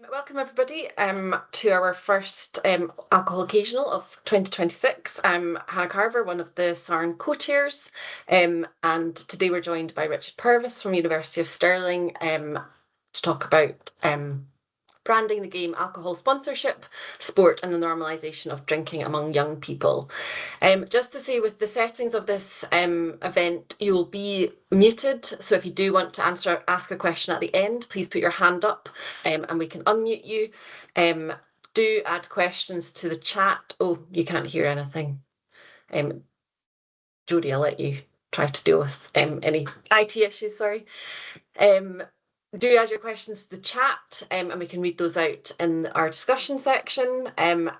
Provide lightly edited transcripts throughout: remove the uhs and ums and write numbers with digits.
Welcome everybody to our first alcohol occasional of 2026. I'm Hannah Carver, one of the SARN co-chairs, and today we're joined by Richard Purves from University of Stirling to talk about branding the game, alcohol sponsorship, sport and the normalisation of drinking among young people. Just to say, with the settings of this event, you'll be muted, so if you do want to ask a question at the end, please put your hand up and we can unmute you. Do add questions to the chat. Oh, you can't hear anything. Jodie, I'll let you try to deal with any IT issues, sorry. Do add your questions to the chat and we can read those out in our discussion section we'll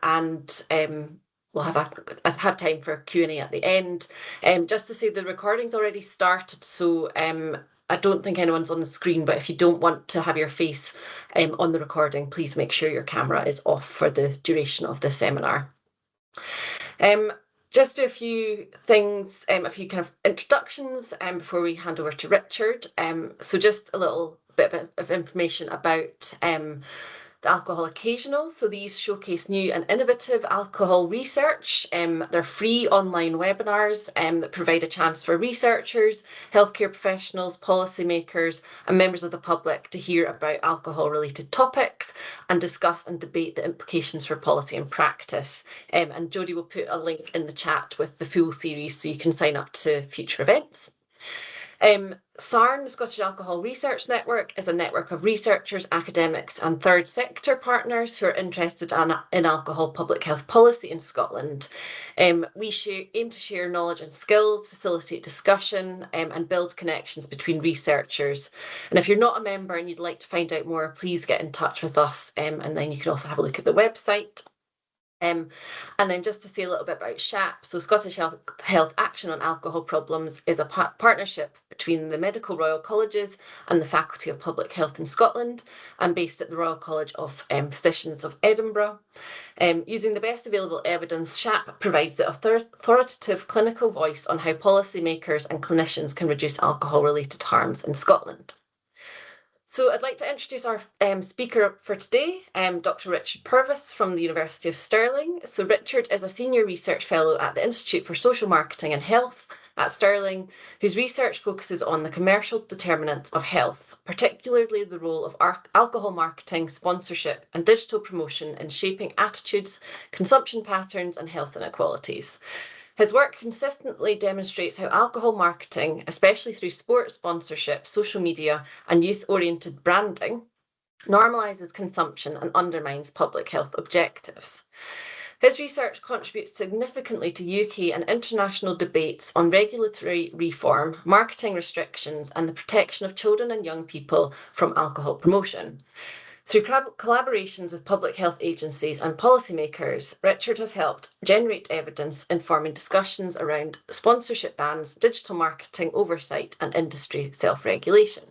have time for Q&A at the end. Just to say, the recording's already started, so I don't think anyone's on the screen, but if you don't want to have your face on the recording, please make sure your camera is off for the duration of the seminar. Just a few things, a few kind of introductions before we hand over to Richard. So just a little bit of information about the alcohol occasionals. So these showcase new and innovative alcohol research. They're free online webinars that provide a chance for researchers, healthcare professionals, policymakers and members of the public to hear about alcohol related topics and discuss and debate the implications for policy and practice. And Jodie will put a link in the chat with the full series so you can sign up to future events. SARN, the Scottish Alcohol Research Network, is a network of researchers, academics and third sector partners who are interested in alcohol public health policy in Scotland. We aim to share knowledge and skills, facilitate discussion and build connections between researchers. And if you're not a member and you'd like to find out more, please get in touch with us and then you can also have a look at the website. And then just to say a little bit about SHAP, so Scottish Health Action on Alcohol Problems is a partnership between the Medical Royal Colleges and the Faculty of Public Health in Scotland and based at the Royal College of Physicians of Edinburgh. Using the best available evidence, SHAP provides the authoritative clinical voice on how policymakers and clinicians can reduce alcohol-related harms in Scotland. So I'd like to introduce our speaker for today, Dr. Richard Purves from the University of Stirling. So Richard is a senior research fellow at the Institute for Social Marketing and Health at Stirling, whose research focuses on the commercial determinants of health, particularly the role of alcohol marketing, sponsorship and digital promotion in shaping attitudes, consumption patterns and health inequalities. His work consistently demonstrates how alcohol marketing, especially through sport sponsorship, social media and youth-oriented branding, normalises consumption and undermines public health objectives. His research contributes significantly to UK and international debates on regulatory reform, marketing restrictions and the protection of children and young people from alcohol promotion. Through collaborations with public health agencies and policymakers, Richard has helped generate evidence informing discussions around sponsorship bans, digital marketing oversight and industry self-regulation.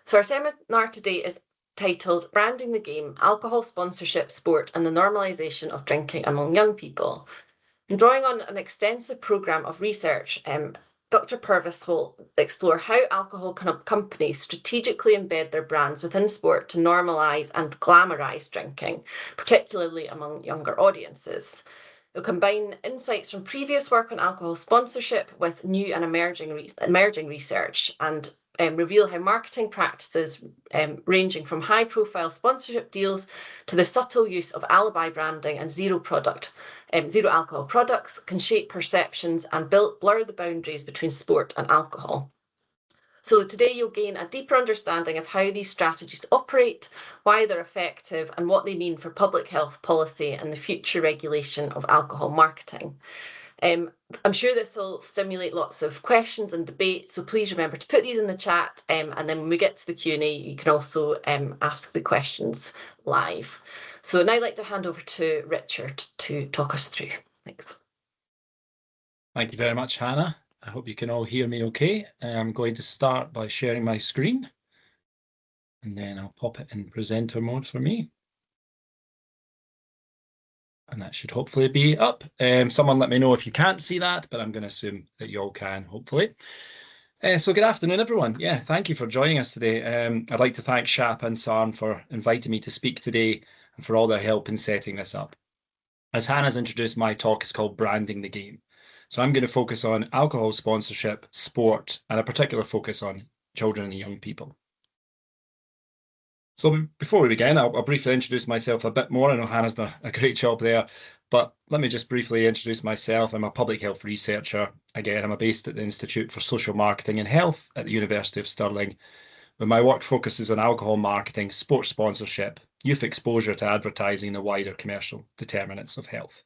So our seminar today is titled Branding the Game, Alcohol Sponsorship, Sport and the Normalisation of Drinking Among Young People. And drawing on an extensive programme of research, Dr. Purves will explore how alcohol companies strategically embed their brands within sport to normalise and glamorise drinking, particularly among younger audiences. He'll combine insights from previous work on alcohol sponsorship with new and emerging research and reveal how marketing practices ranging from high-profile sponsorship deals to the subtle use of alibi branding and zero alcohol products can shape perceptions and blur the boundaries between sport and alcohol. So today you'll gain a deeper understanding of how these strategies operate, why they're effective and what they mean for public health policy and the future regulation of alcohol marketing. I'm sure this will stimulate lots of questions and debate, so please remember to put these in the chat and then when we get to the Q&A you can also ask the questions live. So now I'd like to hand over to Richard to talk us through. Thanks. Thank you very much, Hannah. I hope you can all hear me okay. I'm going to start by sharing my screen and then I'll pop it in presenter mode for me. And that should hopefully be up. Someone let me know if you can't see that, but I'm going to assume that you all can, hopefully. So good afternoon, everyone. Yeah, thank you for joining us today. I'd like to thank Shap and Sarn for inviting me to speak today and for all their help in setting this up. As Hannah's introduced, my talk is called Branding the Game. So I'm going to focus on alcohol sponsorship, sport, and a particular focus on children and young people. So before we begin, I'll briefly introduce myself a bit more. I know Hannah's done a great job there, but let me just briefly introduce myself. I'm a public health researcher. Again, I'm based at the Institute for Social Marketing and Health at the University of Stirling, where my work focuses on alcohol marketing, sports sponsorship, youth exposure to advertising, and the wider commercial determinants of health.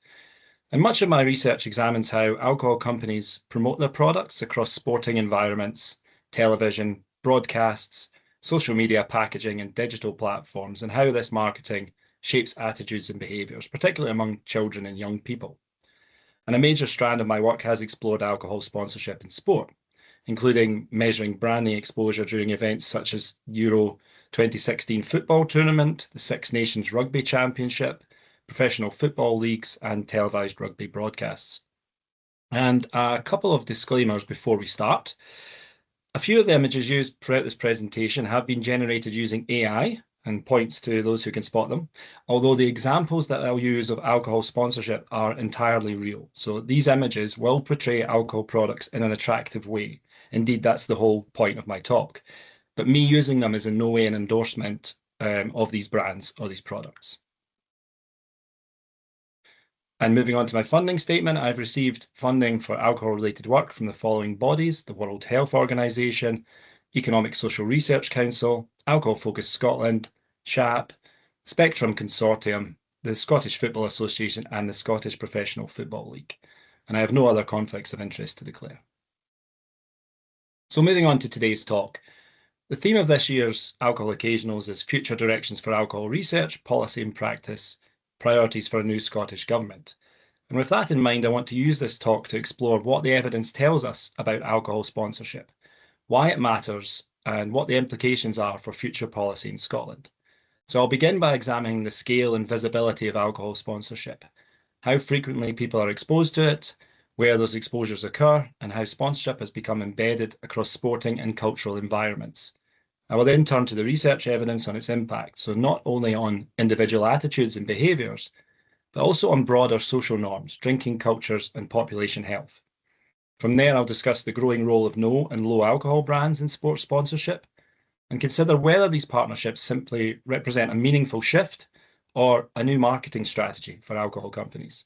And much of my research examines how alcohol companies promote their products across sporting environments, television, broadcasts, social media packaging, and digital platforms, and how this marketing shapes attitudes and behaviours, particularly among children and young people. And a major strand of my work has explored alcohol sponsorship in sport, including measuring branding exposure during events such as Euro 2016 football tournament, the Six Nations Rugby Championship, professional football leagues, and televised rugby broadcasts. And a couple of disclaimers before we start. A few of the images used throughout this presentation have been generated using AI and points to those who can spot them, although the examples that I'll use of alcohol sponsorship are entirely real. So these images will portray alcohol products in an attractive way. Indeed, that's the whole point of my talk. But me using them is in no way an endorsement of these brands or these products. And moving on to my funding statement, I've received funding for alcohol-related work from the following bodies: the World Health Organization, Economic Social Research Council, Alcohol Focus Scotland, SHAP, Spectrum Consortium, the Scottish Football Association, and the Scottish Professional Football League. And I have no other conflicts of interest to declare. So moving on to today's talk. The theme of this year's Alcohol Occasionals is Future Directions for Alcohol Research, Policy and Practice, Priorities for a New Scottish Government. And with that in mind, I want to use this talk to explore what the evidence tells us about alcohol sponsorship, why it matters, and what the implications are for future policy in Scotland. So I'll begin by examining the scale and visibility of alcohol sponsorship, how frequently people are exposed to it, where those exposures occur, and how sponsorship has become embedded across sporting and cultural environments. I will then turn to the research evidence on its impact, so not only on individual attitudes and behaviours, but also on broader social norms, drinking cultures, and population health. From there, I'll discuss the growing role of no and low alcohol brands in sports sponsorship, and consider whether these partnerships simply represent a meaningful shift or a new marketing strategy for alcohol companies.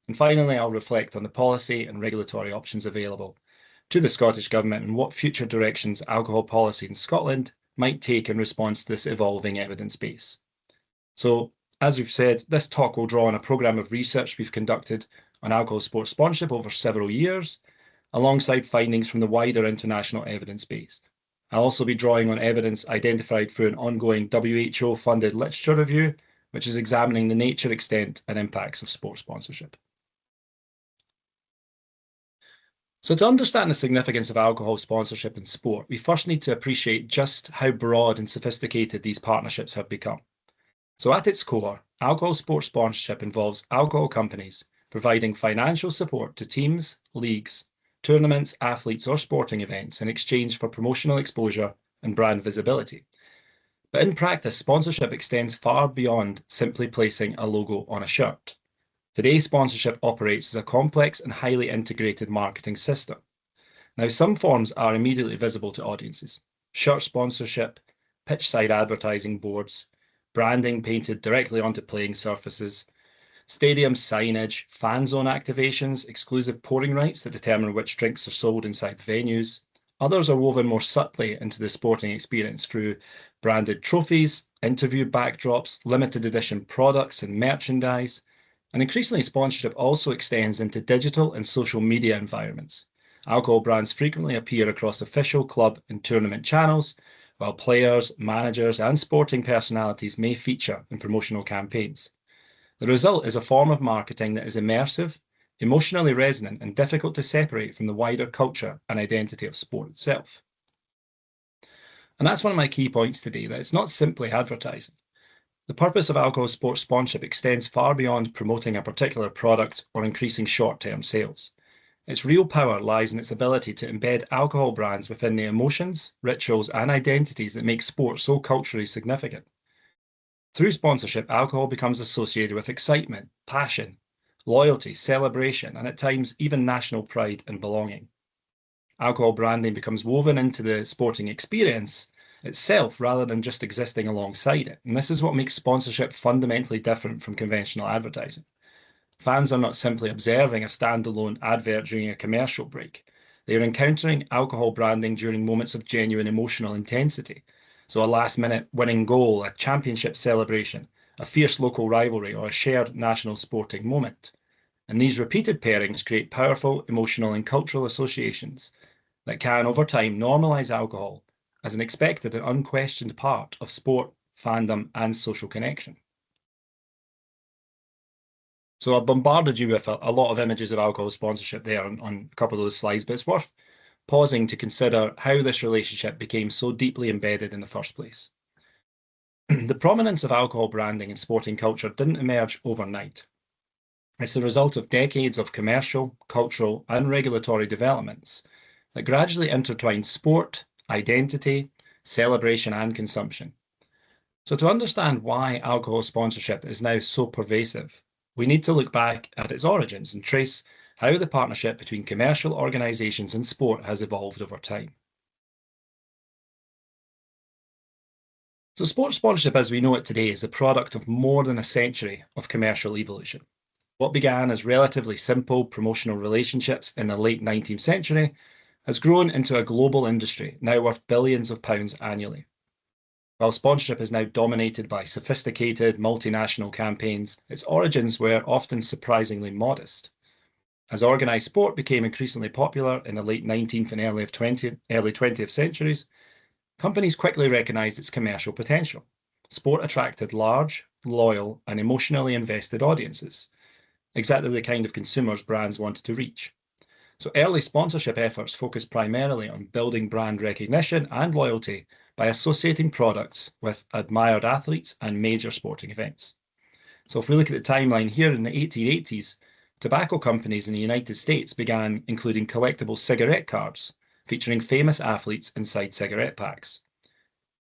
And finally, I'll reflect on the policy and regulatory options available to the Scottish Government and what future directions alcohol policy in Scotland might take in response to this evolving evidence base. So, as we've said, this talk will draw on a programme of research we've conducted on alcohol sports sponsorship over several years, alongside findings from the wider international evidence base. I'll also be drawing on evidence identified through an ongoing WHO-funded literature review, which is examining the nature, extent, and impacts of sports sponsorship. So to understand the significance of alcohol sponsorship in sport, we first need to appreciate just how broad and sophisticated these partnerships have become. So at its core, alcohol sports sponsorship involves alcohol companies providing financial support to teams, leagues, tournaments, athletes, or sporting events in exchange for promotional exposure and brand visibility. But in practice, sponsorship extends far beyond simply placing a logo on a shirt. Today, sponsorship operates as a complex and highly integrated marketing system. Now, some forms are immediately visible to audiences: shirt sponsorship, pitch-side advertising boards, branding painted directly onto playing surfaces, stadium signage, fan zone activations, exclusive pouring rights that determine which drinks are sold inside venues. Others are woven more subtly into the sporting experience through branded trophies, interview backdrops, limited edition products and merchandise. And increasingly, sponsorship also extends into digital and social media environments. Alcohol brands frequently appear across official club and tournament channels, while players, managers, and sporting personalities may feature in promotional campaigns. The result is a form of marketing that is immersive, emotionally resonant, and difficult to separate from the wider culture and identity of sport itself. And that's one of my key points today, that it's not simply advertising. The purpose of alcohol sports sponsorship extends far beyond promoting a particular product or increasing short-term sales. Its real power lies in its ability to embed alcohol brands within the emotions, rituals, and identities that make sport so culturally significant. Through sponsorship, alcohol becomes associated with excitement, passion, loyalty, celebration, and at times even national pride and belonging. Alcohol branding becomes woven into the sporting experience itself rather than just existing alongside it. And this is what makes sponsorship fundamentally different from conventional advertising. Fans are not simply observing a standalone advert during a commercial break. They are encountering alcohol branding during moments of genuine emotional intensity. So a last-minute winning goal, a championship celebration, a fierce local rivalry, or a shared national sporting moment. And these repeated pairings create powerful emotional and cultural associations that can, over time, normalise alcohol as an expected and unquestioned part of sport, fandom, and social connection. So I bombarded you with a lot of images of alcohol sponsorship there on a couple of those slides, but it's worth pausing to consider how this relationship became so deeply embedded in the first place. The prominence of alcohol branding in sporting culture didn't emerge overnight. It's the result of decades of commercial, cultural, and regulatory developments that gradually intertwine sport, identity, celebration, and consumption. So to understand why alcohol sponsorship is now so pervasive, we need to look back at its origins and trace how the partnership between commercial organisations and sport has evolved over time. So sports sponsorship as we know it today is a product of more than a century of commercial evolution. What began as relatively simple promotional relationships in the late 19th century has grown into a global industry now worth billions of pounds annually. While sponsorship is now dominated by sophisticated multinational campaigns, its origins were often surprisingly modest. As organised sport became increasingly popular in the late 19th and early 20th centuries, companies quickly recognised its commercial potential. Sport attracted large, loyal, and emotionally invested audiences, exactly the kind of consumers brands wanted to reach. So early sponsorship efforts focused primarily on building brand recognition and loyalty by associating products with admired athletes and major sporting events. So if we look at the timeline here in the 1880s, tobacco companies in the United States began including collectible cigarette cards featuring famous athletes inside cigarette packs.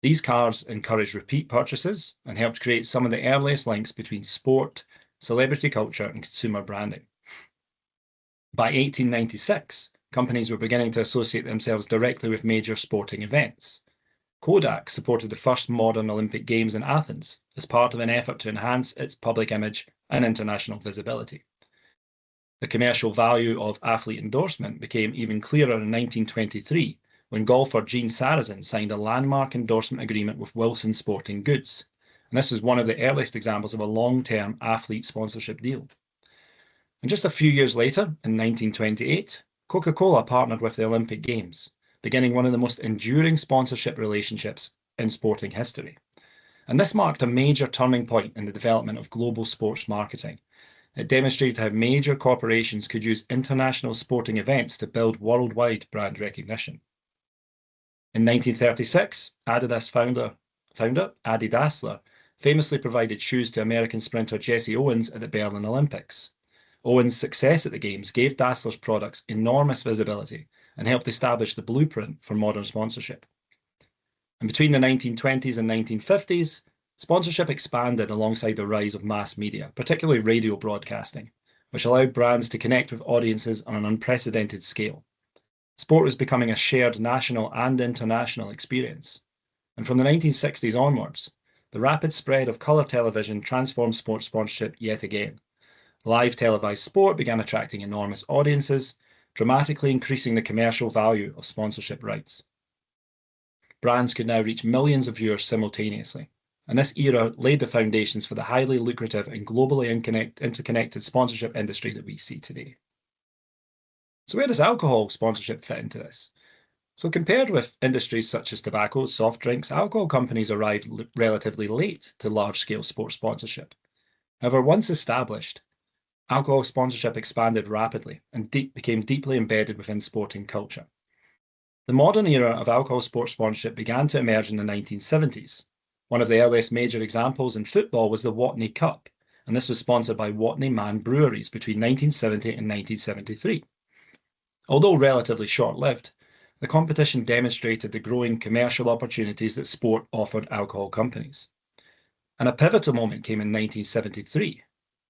These cards encouraged repeat purchases and helped create some of the earliest links between sport, celebrity culture, and consumer branding. By 1896, companies were beginning to associate themselves directly with major sporting events. Kodak supported the first modern Olympic Games in Athens as part of an effort to enhance its public image and international visibility. The commercial value of athlete endorsement became even clearer in 1923 when golfer Gene Sarazen signed a landmark endorsement agreement with Wilson Sporting Goods. And this is one of the earliest examples of a long-term athlete sponsorship deal. And just a few years later, in 1928, Coca-Cola partnered with the Olympic Games, beginning one of the most enduring sponsorship relationships in sporting history. And this marked a major turning point in the development of global sports marketing. It demonstrated how major corporations could use international sporting events to build worldwide brand recognition. In 1936, Adidas founder Adi Dassler famously provided shoes to American sprinter Jesse Owens at the Berlin Olympics. Owens' success at the Games gave Dassler's products enormous visibility and helped establish the blueprint for modern sponsorship. And between the 1920s and 1950s, sponsorship expanded alongside the rise of mass media, particularly radio broadcasting, which allowed brands to connect with audiences on an unprecedented scale. Sport was becoming a shared national and international experience. And from the 1960s onwards, the rapid spread of colour television transformed sports sponsorship yet again. Live televised sport began attracting enormous audiences, dramatically increasing the commercial value of sponsorship rights. Brands could now reach millions of viewers simultaneously, and this era laid the foundations for the highly lucrative and globally interconnected sponsorship industry that we see today. So where does alcohol sponsorship fit into this? So compared with industries such as tobacco, soft drinks, alcohol companies arrived relatively late to large-scale sports sponsorship. However, once established, alcohol sponsorship expanded rapidly and became deeply embedded within sporting culture. The modern era of alcohol sports sponsorship began to emerge in the 1970s. One of the earliest major examples in football was the Watney Cup, and this was sponsored by Watney Man Breweries between 1970 and 1973. Although relatively short-lived, the competition demonstrated the growing commercial opportunities that sport offered alcohol companies. And a pivotal moment came in 1973,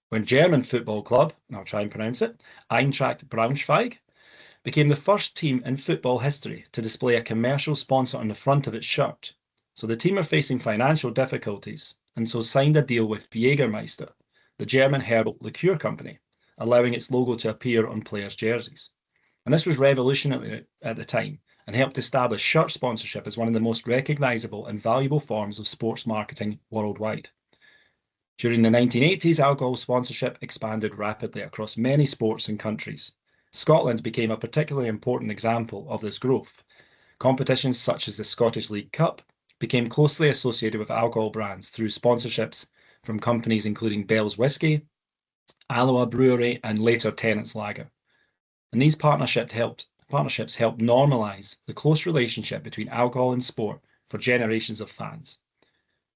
when German football club, and I'll try and pronounce it, Eintracht Braunschweig, became the first team in football history to display a commercial sponsor on the front of its shirt. So the team are facing financial difficulties, and so signed a deal with Jägermeister, the German herbal liqueur company, allowing its logo to appear on players' jerseys. And this was revolutionary at the time and helped establish shirt sponsorship as one of the most recognisable and valuable forms of sports marketing worldwide. During the 1980s, alcohol sponsorship expanded rapidly across many sports and countries. Scotland became a particularly important example of this growth. Competitions such as the Scottish League Cup became closely associated with alcohol brands through sponsorships from companies including Bell's Whisky, Alloa Brewery, and later Tennent's Lager. And these partnerships helped normalise the close relationship between alcohol and sport for generations of fans.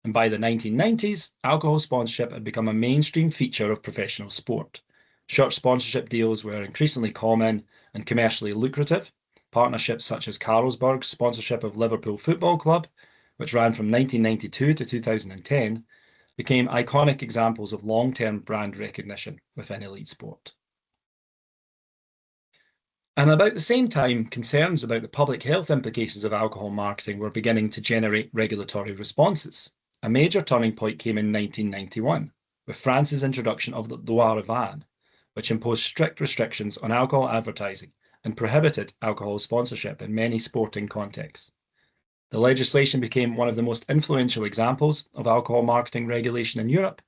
And by the 1990s, alcohol sponsorship had become a mainstream feature of professional sport. Shirt sponsorship deals were increasingly common and commercially lucrative. Partnerships such as Carlsberg's sponsorship of Liverpool Football Club, which ran from 1992 to 2010, became iconic examples of long-term brand recognition within elite sport. And about the same time, concerns about the public health implications of alcohol marketing were beginning to generate regulatory responses. A major turning point came in 1991, with France's introduction of the loi Vannes, which imposed strict restrictions on alcohol advertising and prohibited alcohol sponsorship in many sporting contexts. The legislation became one of the most influential examples of alcohol marketing regulation in Europe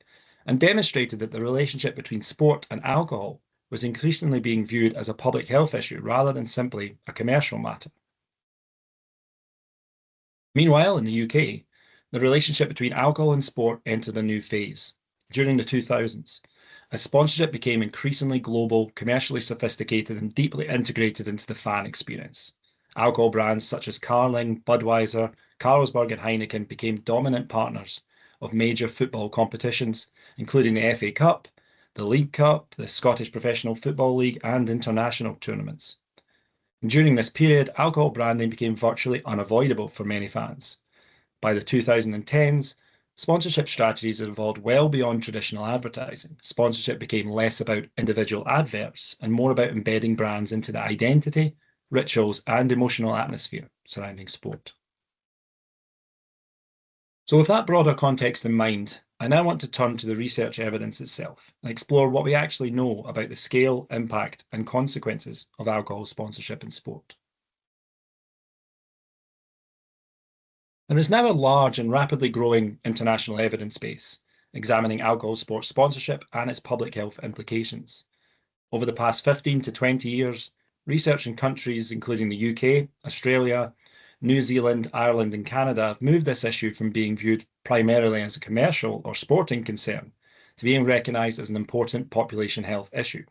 and demonstrated that the relationship between sport and alcohol was increasingly being viewed as a public health issue rather than simply a commercial matter. Meanwhile, in the UK, the relationship between alcohol and sport entered a new phase. During the 2000s, as sponsorship became increasingly global, commercially sophisticated, and deeply integrated into the fan experience, alcohol brands such as Carling, Budweiser, Carlsberg, and Heineken became dominant partners of major football competitions, including the FA Cup, the League Cup, the Scottish Professional Football League, and international tournaments. And during this period, alcohol branding became virtually unavoidable for many fans. By the 2010s, sponsorship strategies had evolved well beyond traditional advertising. Sponsorship became less about individual adverts and more about embedding brands into the identity, rituals, and emotional atmosphere surrounding sport. So with that broader context in mind, I now want to turn to the research evidence itself and explore what we actually know about the scale, impact, and consequences of alcohol sponsorship in sport. There is now a large and rapidly growing international evidence base examining alcohol sports sponsorship and its public health implications. Over the past 15 to 20 years, research in countries including the UK, Australia, New Zealand, Ireland, and Canada have moved this issue from being viewed primarily as a commercial or sporting concern to being recognised as an important population health issue.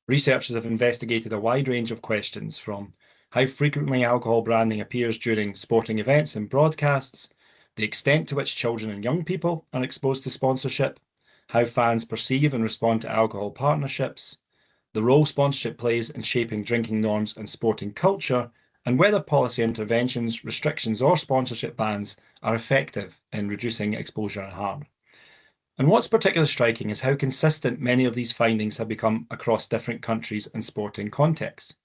Researchers have investigated a wide range of questions from how frequently alcohol branding appears during sporting events and broadcasts, the extent to which children and young people are exposed to sponsorship, how fans perceive and respond to alcohol partnerships, the role sponsorship plays in shaping drinking norms and sporting culture, and whether policy interventions, restrictions, or sponsorship bans are effective in reducing exposure and harm. And what's particularly striking is how consistent many of these findings have become across different countries and sporting contexts.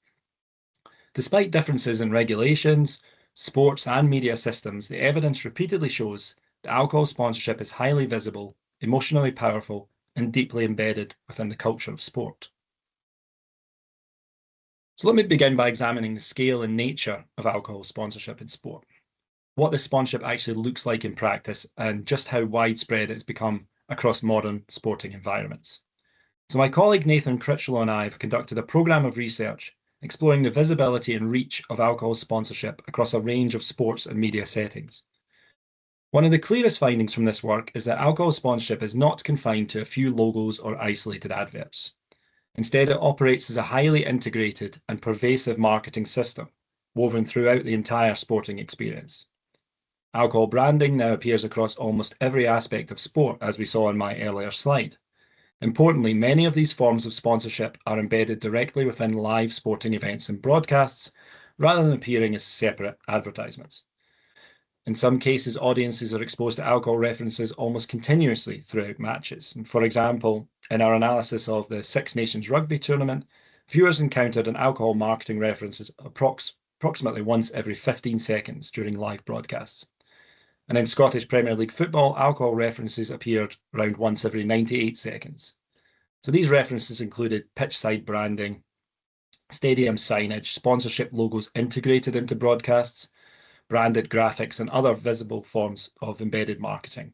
Despite differences in regulations, sports, and media systems, the evidence repeatedly shows that alcohol sponsorship is highly visible, emotionally powerful, and deeply embedded within the culture of sport. So let me begin by examining the scale and nature of alcohol sponsorship in sport, what this sponsorship actually looks like in practice, and just how widespread it's become across modern sporting environments. So my colleague Nathan Critchlow and I have conducted a programme of research exploring the visibility and reach of alcohol sponsorship across a range of sports and media settings. One of the clearest findings from this work is that alcohol sponsorship is not confined to a few logos or isolated adverts. Instead, it operates as a highly integrated and pervasive marketing system, woven throughout the entire sporting experience. Alcohol branding now appears across almost every aspect of sport, as we saw in my earlier slide. Importantly, many of these forms of sponsorship are embedded directly within live sporting events and broadcasts, rather than appearing as separate advertisements. In some cases, audiences are exposed to alcohol references almost continuously throughout matches. And for example, in our analysis of the Six Nations rugby tournament, viewers encountered an alcohol marketing references approximately once every 15 seconds during live broadcasts. And in Scottish Premier League football, alcohol references appeared around once every 98 seconds. So these references included pitchside branding, stadium signage, sponsorship logos integrated into broadcasts, branded graphics, and other visible forms of embedded marketing.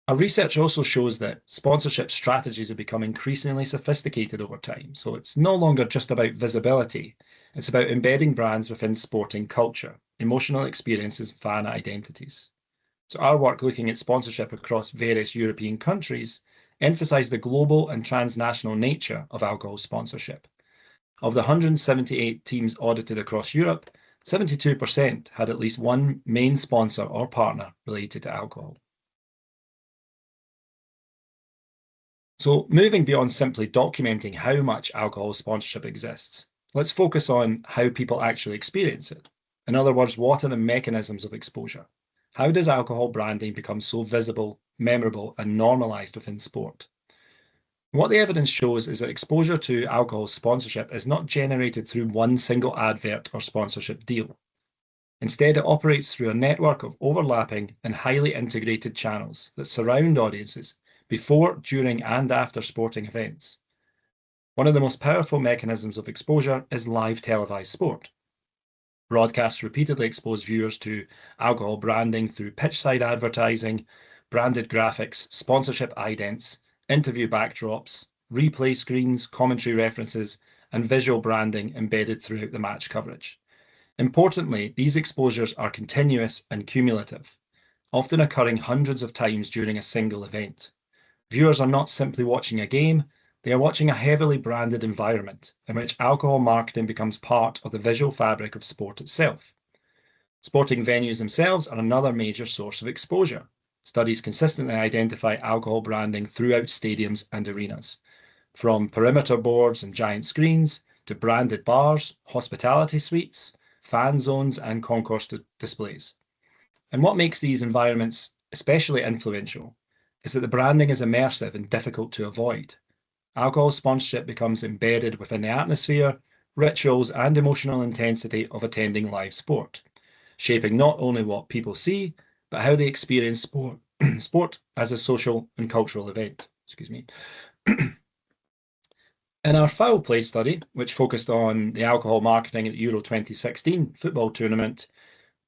Our research also shows that sponsorship strategies have become increasingly sophisticated over time. So it's no longer just about visibility. It's about embedding brands within sporting culture, emotional experiences, and fan identities. So our work looking at sponsorship across various European countries emphasised the global and transnational nature of alcohol sponsorship. Of the 178 teams audited across Europe, 72% had at least one main sponsor or partner related to alcohol. So moving beyond simply documenting how much alcohol sponsorship exists, let's focus on how people actually experience it. In other words, what are the mechanisms of exposure? How does alcohol branding become so visible, memorable, and normalised within sport? What the evidence shows is that exposure to alcohol sponsorship is not generated through one single advert or sponsorship deal. Instead, it operates through a network of overlapping and highly integrated channels that surround audiences before, during, and after sporting events. One of the most powerful mechanisms of exposure is live televised sport. Broadcasts repeatedly expose viewers to alcohol branding through pitchside advertising, branded graphics, sponsorship idents, interview backdrops, replay screens, commentary references, and visual branding embedded throughout the match coverage. Importantly, these exposures are continuous and cumulative, often occurring hundreds of times during a single event. Viewers are not simply watching a game, they are watching a heavily branded environment in which alcohol marketing becomes part of the visual fabric of sport itself. Sporting venues themselves are another major source of exposure. Studies consistently identify alcohol branding throughout stadiums and arenas, from perimeter boards and giant screens to branded bars, hospitality suites, fan zones, and concourse displays. And what makes these environments especially influential is that the branding is immersive and difficult to avoid. Alcohol sponsorship becomes embedded within the atmosphere, rituals, and emotional intensity of attending live sport, shaping not only what people see, but how they experience sport as a social and cultural event. In our foul play study, which focused on the alcohol marketing at the Euro 2016 football tournament,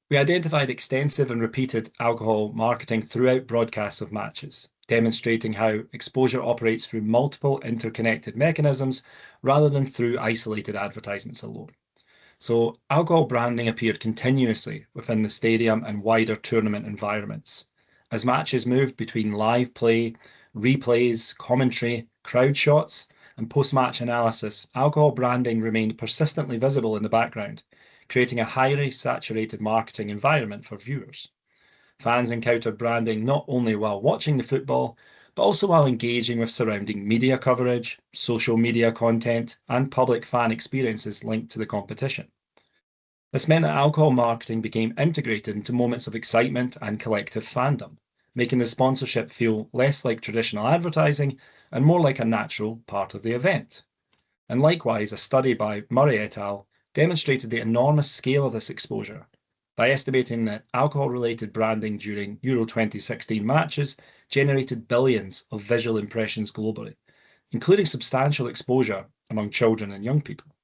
we identified extensive and repeated alcohol marketing throughout broadcasts of matches, demonstrating how exposure operates through multiple interconnected mechanisms rather than through isolated advertisements alone. So alcohol branding appeared continuously within the stadium and wider tournament environments. As matches moved between live play, replays, commentary, crowd shots, and post-match analysis, alcohol branding remained persistently visible in the background, creating a highly saturated marketing environment for viewers. Fans encountered branding not only while watching the football, but also while engaging with surrounding media coverage, social media content, and public fan experiences linked to the competition. This meant that alcohol marketing became integrated into moments of excitement and collective fandom, making the sponsorship feel less like traditional advertising and more like a natural part of the event. And likewise, a study by Murray et al. Demonstrated the enormous scale of this exposure by estimating that alcohol-related branding during Euro 2016 matches generated billions of visual impressions globally, including substantial exposure among children and young people.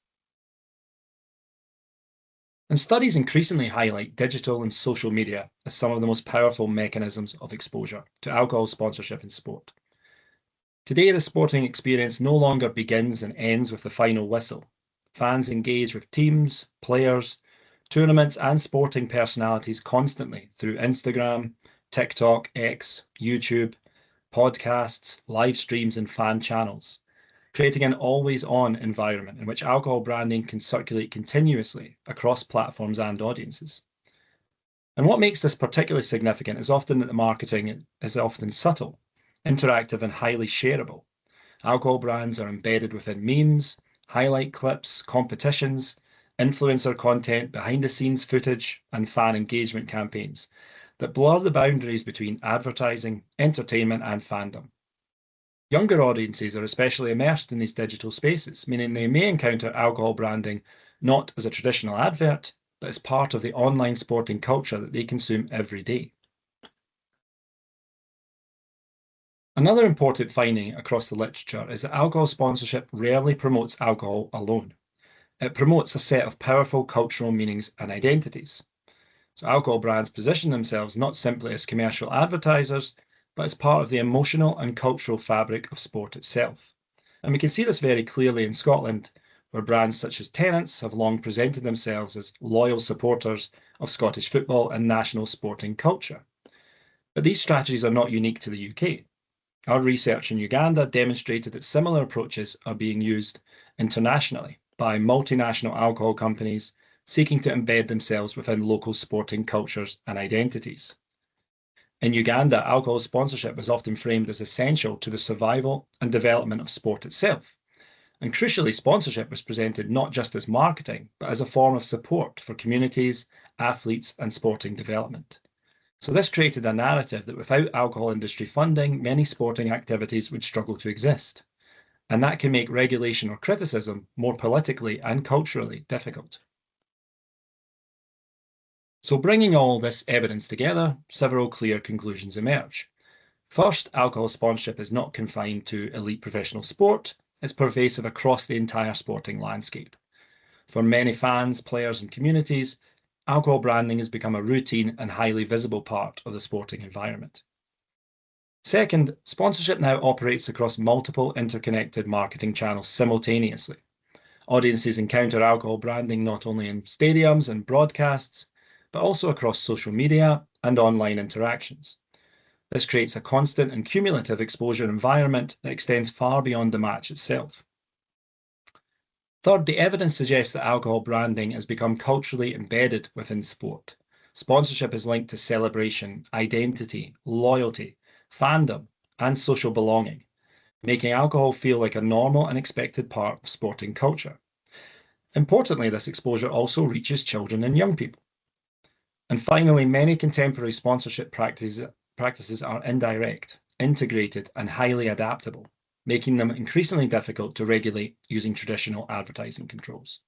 And studies increasingly highlight digital and social media as some of the most powerful mechanisms of exposure to alcohol sponsorship in sport. Today, the sporting experience no longer begins and ends with the final whistle. Fans engage with teams, players, tournaments, and sporting personalities constantly through Instagram, TikTok, X, YouTube, podcasts, live streams, and fan channels, creating an always-on environment in which alcohol branding can circulate continuously across platforms and audiences. And what makes this particularly significant is often that the marketing is often subtle, interactive, and highly shareable. Alcohol brands are embedded within memes, highlight clips, competitions, influencer content, behind-the-scenes footage, and fan engagement campaigns that blur the boundaries between advertising, entertainment, and fandom. Younger audiences are especially immersed in these digital spaces, meaning they may encounter alcohol branding not as a traditional advert, but as part of the online sporting culture that they consume every day. Another important finding across the literature is that alcohol sponsorship rarely promotes alcohol alone. It promotes a set of powerful cultural meanings and identities. So alcohol brands position themselves not simply as commercial advertisers, but as part of the emotional and cultural fabric of sport itself. And we can see this very clearly in Scotland, where brands such as Tennent's have long presented themselves as loyal supporters of Scottish football and national sporting culture. But these strategies are not unique to the UK. Our research in Uganda demonstrated that similar approaches are being used internationally by multinational alcohol companies seeking to embed themselves within local sporting cultures and identities. In Uganda, alcohol sponsorship was often framed as essential to the survival and development of sport itself. And crucially, sponsorship was presented not just as marketing, but as a form of support for communities, athletes, and sporting development. So this created a narrative that without alcohol industry funding, many sporting activities would struggle to exist. And that can make regulation or criticism more politically and culturally difficult. So bringing all this evidence together, several clear conclusions emerge. First, alcohol sponsorship is not confined to elite professional sport, it's pervasive across the entire sporting landscape. For many fans, players, and communities, alcohol branding has become a routine and highly visible part of the sporting environment. Second, sponsorship now operates across multiple interconnected marketing channels simultaneously. Audiences encounter alcohol branding not only in stadiums and broadcasts, but also across social media and online interactions. This creates a constant and cumulative exposure environment that extends far beyond the match itself. Third, the evidence suggests that alcohol branding has become culturally embedded within sport. Sponsorship is linked to celebration, identity, loyalty, fandom, and social belonging, making alcohol feel like a normal and expected part of sporting culture. Importantly, this exposure also reaches children and young people. And finally, many contemporary sponsorship practices are indirect, integrated, and highly adaptable, making them increasingly difficult to regulate using traditional advertising controls.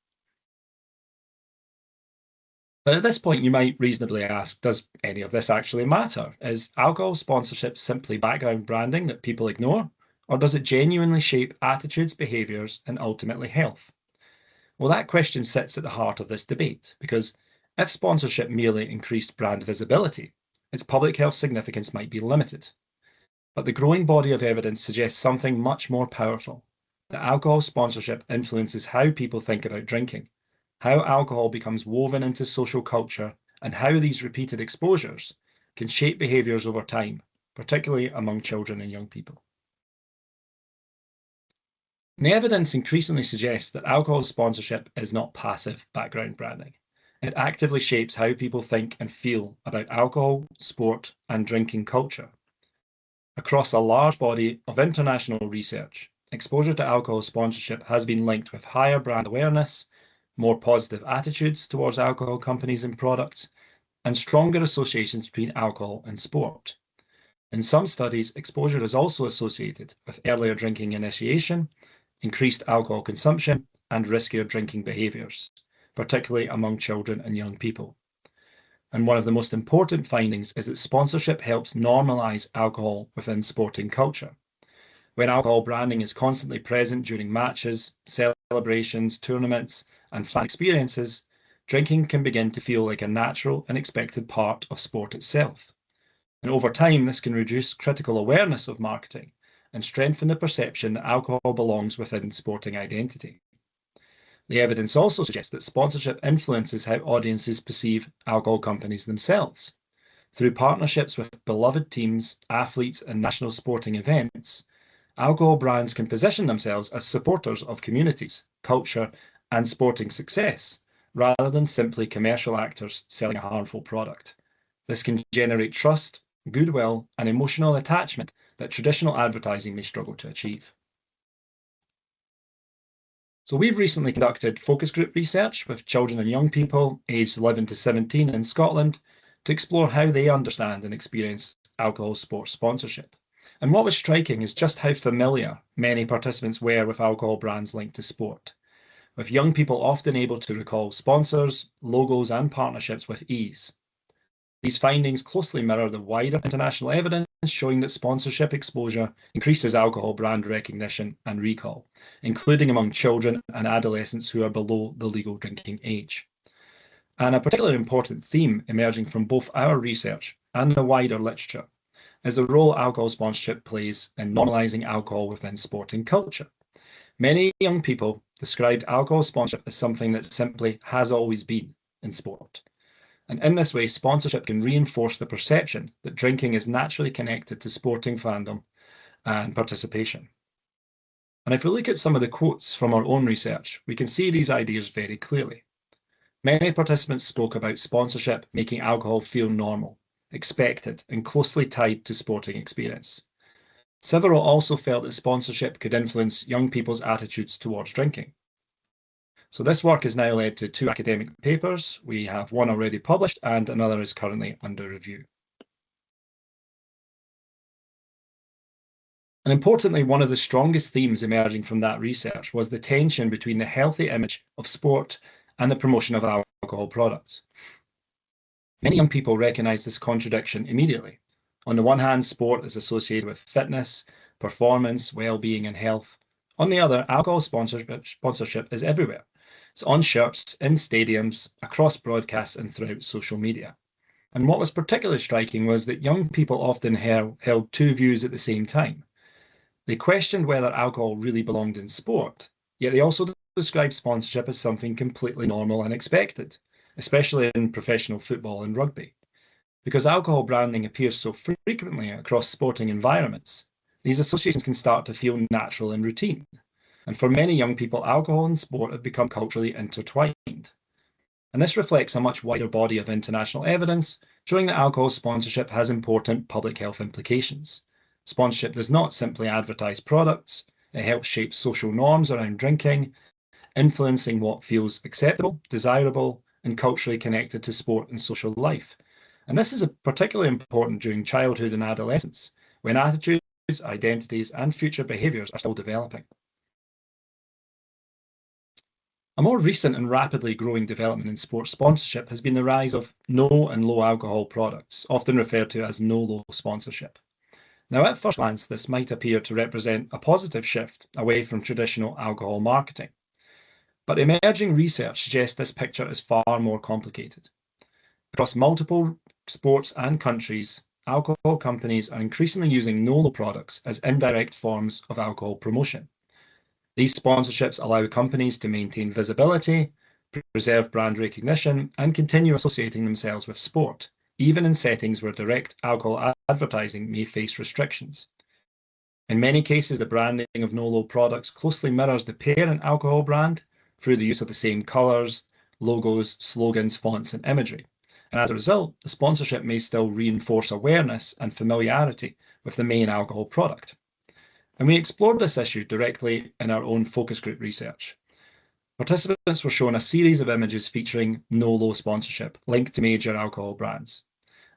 But at this point, you might reasonably ask, does any of this actually matter? Is alcohol sponsorship simply background branding that people ignore? Or does it genuinely shape attitudes, behaviours, and ultimately health? Well, that question sits at the heart of this debate, because if sponsorship merely increased brand visibility, its public health significance might be limited. But the growing body of evidence suggests something much more powerful, that alcohol sponsorship influences how people think about drinking, how alcohol becomes woven into social culture, and how these repeated exposures can shape behaviours over time, particularly among children and young people. And the evidence increasingly suggests that alcohol sponsorship is not passive background branding. It actively shapes how people think and feel about alcohol, sport, and drinking culture. Across a large body of international research, exposure to alcohol sponsorship has been linked with higher brand awareness, more positive attitudes towards alcohol companies and products, and stronger associations between alcohol and sport. In some studies, exposure is also associated with earlier drinking initiation, increased alcohol consumption, and riskier drinking behaviours, particularly among children and young people. And one of the most important findings is that sponsorship helps normalise alcohol within sporting culture. When alcohol branding is constantly present during matches, celebrations, tournaments, and fan experiences, drinking can begin to feel like a natural and expected part of sport itself. And over time, this can reduce critical awareness of marketing and strengthen the perception that alcohol belongs within sporting identity. The evidence also suggests that sponsorship influences how audiences perceive alcohol companies themselves. Through partnerships with beloved teams, athletes, and national sporting events, alcohol brands can position themselves as supporters of communities, culture, and sporting success, rather than simply commercial actors selling a harmful product. This can generate trust, goodwill, and emotional attachment that traditional advertising may struggle to achieve. So we've recently conducted focus group research with children and young people aged 11 to 17 in Scotland to explore how they understand and experience alcohol sports sponsorship. And what was striking is just how familiar many participants were with alcohol brands linked to sport, with young people often able to recall sponsors, logos, and partnerships with ease. These findings closely mirror the wider international evidence showing that sponsorship exposure increases alcohol brand recognition and recall, including among children and adolescents who are below the legal drinking age. And a particularly important theme emerging from both our research and the wider literature is the role alcohol sponsorship plays in normalising alcohol within sporting culture. Many young people described alcohol sponsorship as something that simply has always been in sport. And in this way, sponsorship can reinforce the perception that drinking is naturally connected to sporting fandom and participation. And if we look at some of the quotes from our own research, we can see these ideas very clearly. Many participants spoke about sponsorship making alcohol feel normal, expected, and closely tied to sporting experience. Several also felt that sponsorship could influence young people's attitudes towards drinking. So this work has now led to 2 academic papers. We have one already published and another is currently under review. And importantly, one of the strongest themes emerging from that research was the tension between the healthy image of sport and the promotion of alcohol products. Many young people recognize this contradiction immediately. On the one hand, sport is associated with fitness, performance, well-being, and health. On the other, alcohol sponsorship is everywhere. It's on shirts, in stadiums, across broadcasts, and throughout social media. And what was particularly striking was that young people often held 2 views at the same time. They questioned whether alcohol really belonged in sport, yet they also described sponsorship as something completely normal and expected, especially in professional football and rugby. Because alcohol branding appears so frequently across sporting environments, these associations can start to feel natural and routine. And for many young people, alcohol and sport have become culturally intertwined. And this reflects a much wider body of international evidence showing that alcohol sponsorship has important public health implications. Sponsorship does not simply advertise products, it helps shape social norms around drinking, influencing what feels acceptable, desirable, and culturally connected to sport and social life. And this is particularly important during childhood and adolescence, when attitudes, identities, and future behaviours are still developing. A more recent and rapidly growing development in sports sponsorship has been the rise of no and low alcohol products, often referred to as no-low sponsorship. Now, at first glance, this might appear to represent a positive shift away from traditional alcohol marketing. But emerging research suggests this picture is far more complicated. Across multiple sports and countries, alcohol companies are increasingly using no-low products as indirect forms of alcohol promotion. These sponsorships allow companies to maintain visibility, preserve brand recognition, and continue associating themselves with sport, even in settings where direct alcohol advertising may face restrictions. In many cases, the branding of no-low products closely mirrors the parent alcohol brand through the use of the same colours, logos, slogans, fonts, and imagery. And as a result, the sponsorship may still reinforce awareness and familiarity with the main alcohol product. And we explored this issue directly in our own focus group research. Participants were shown a series of images featuring no-low sponsorship linked to major alcohol brands.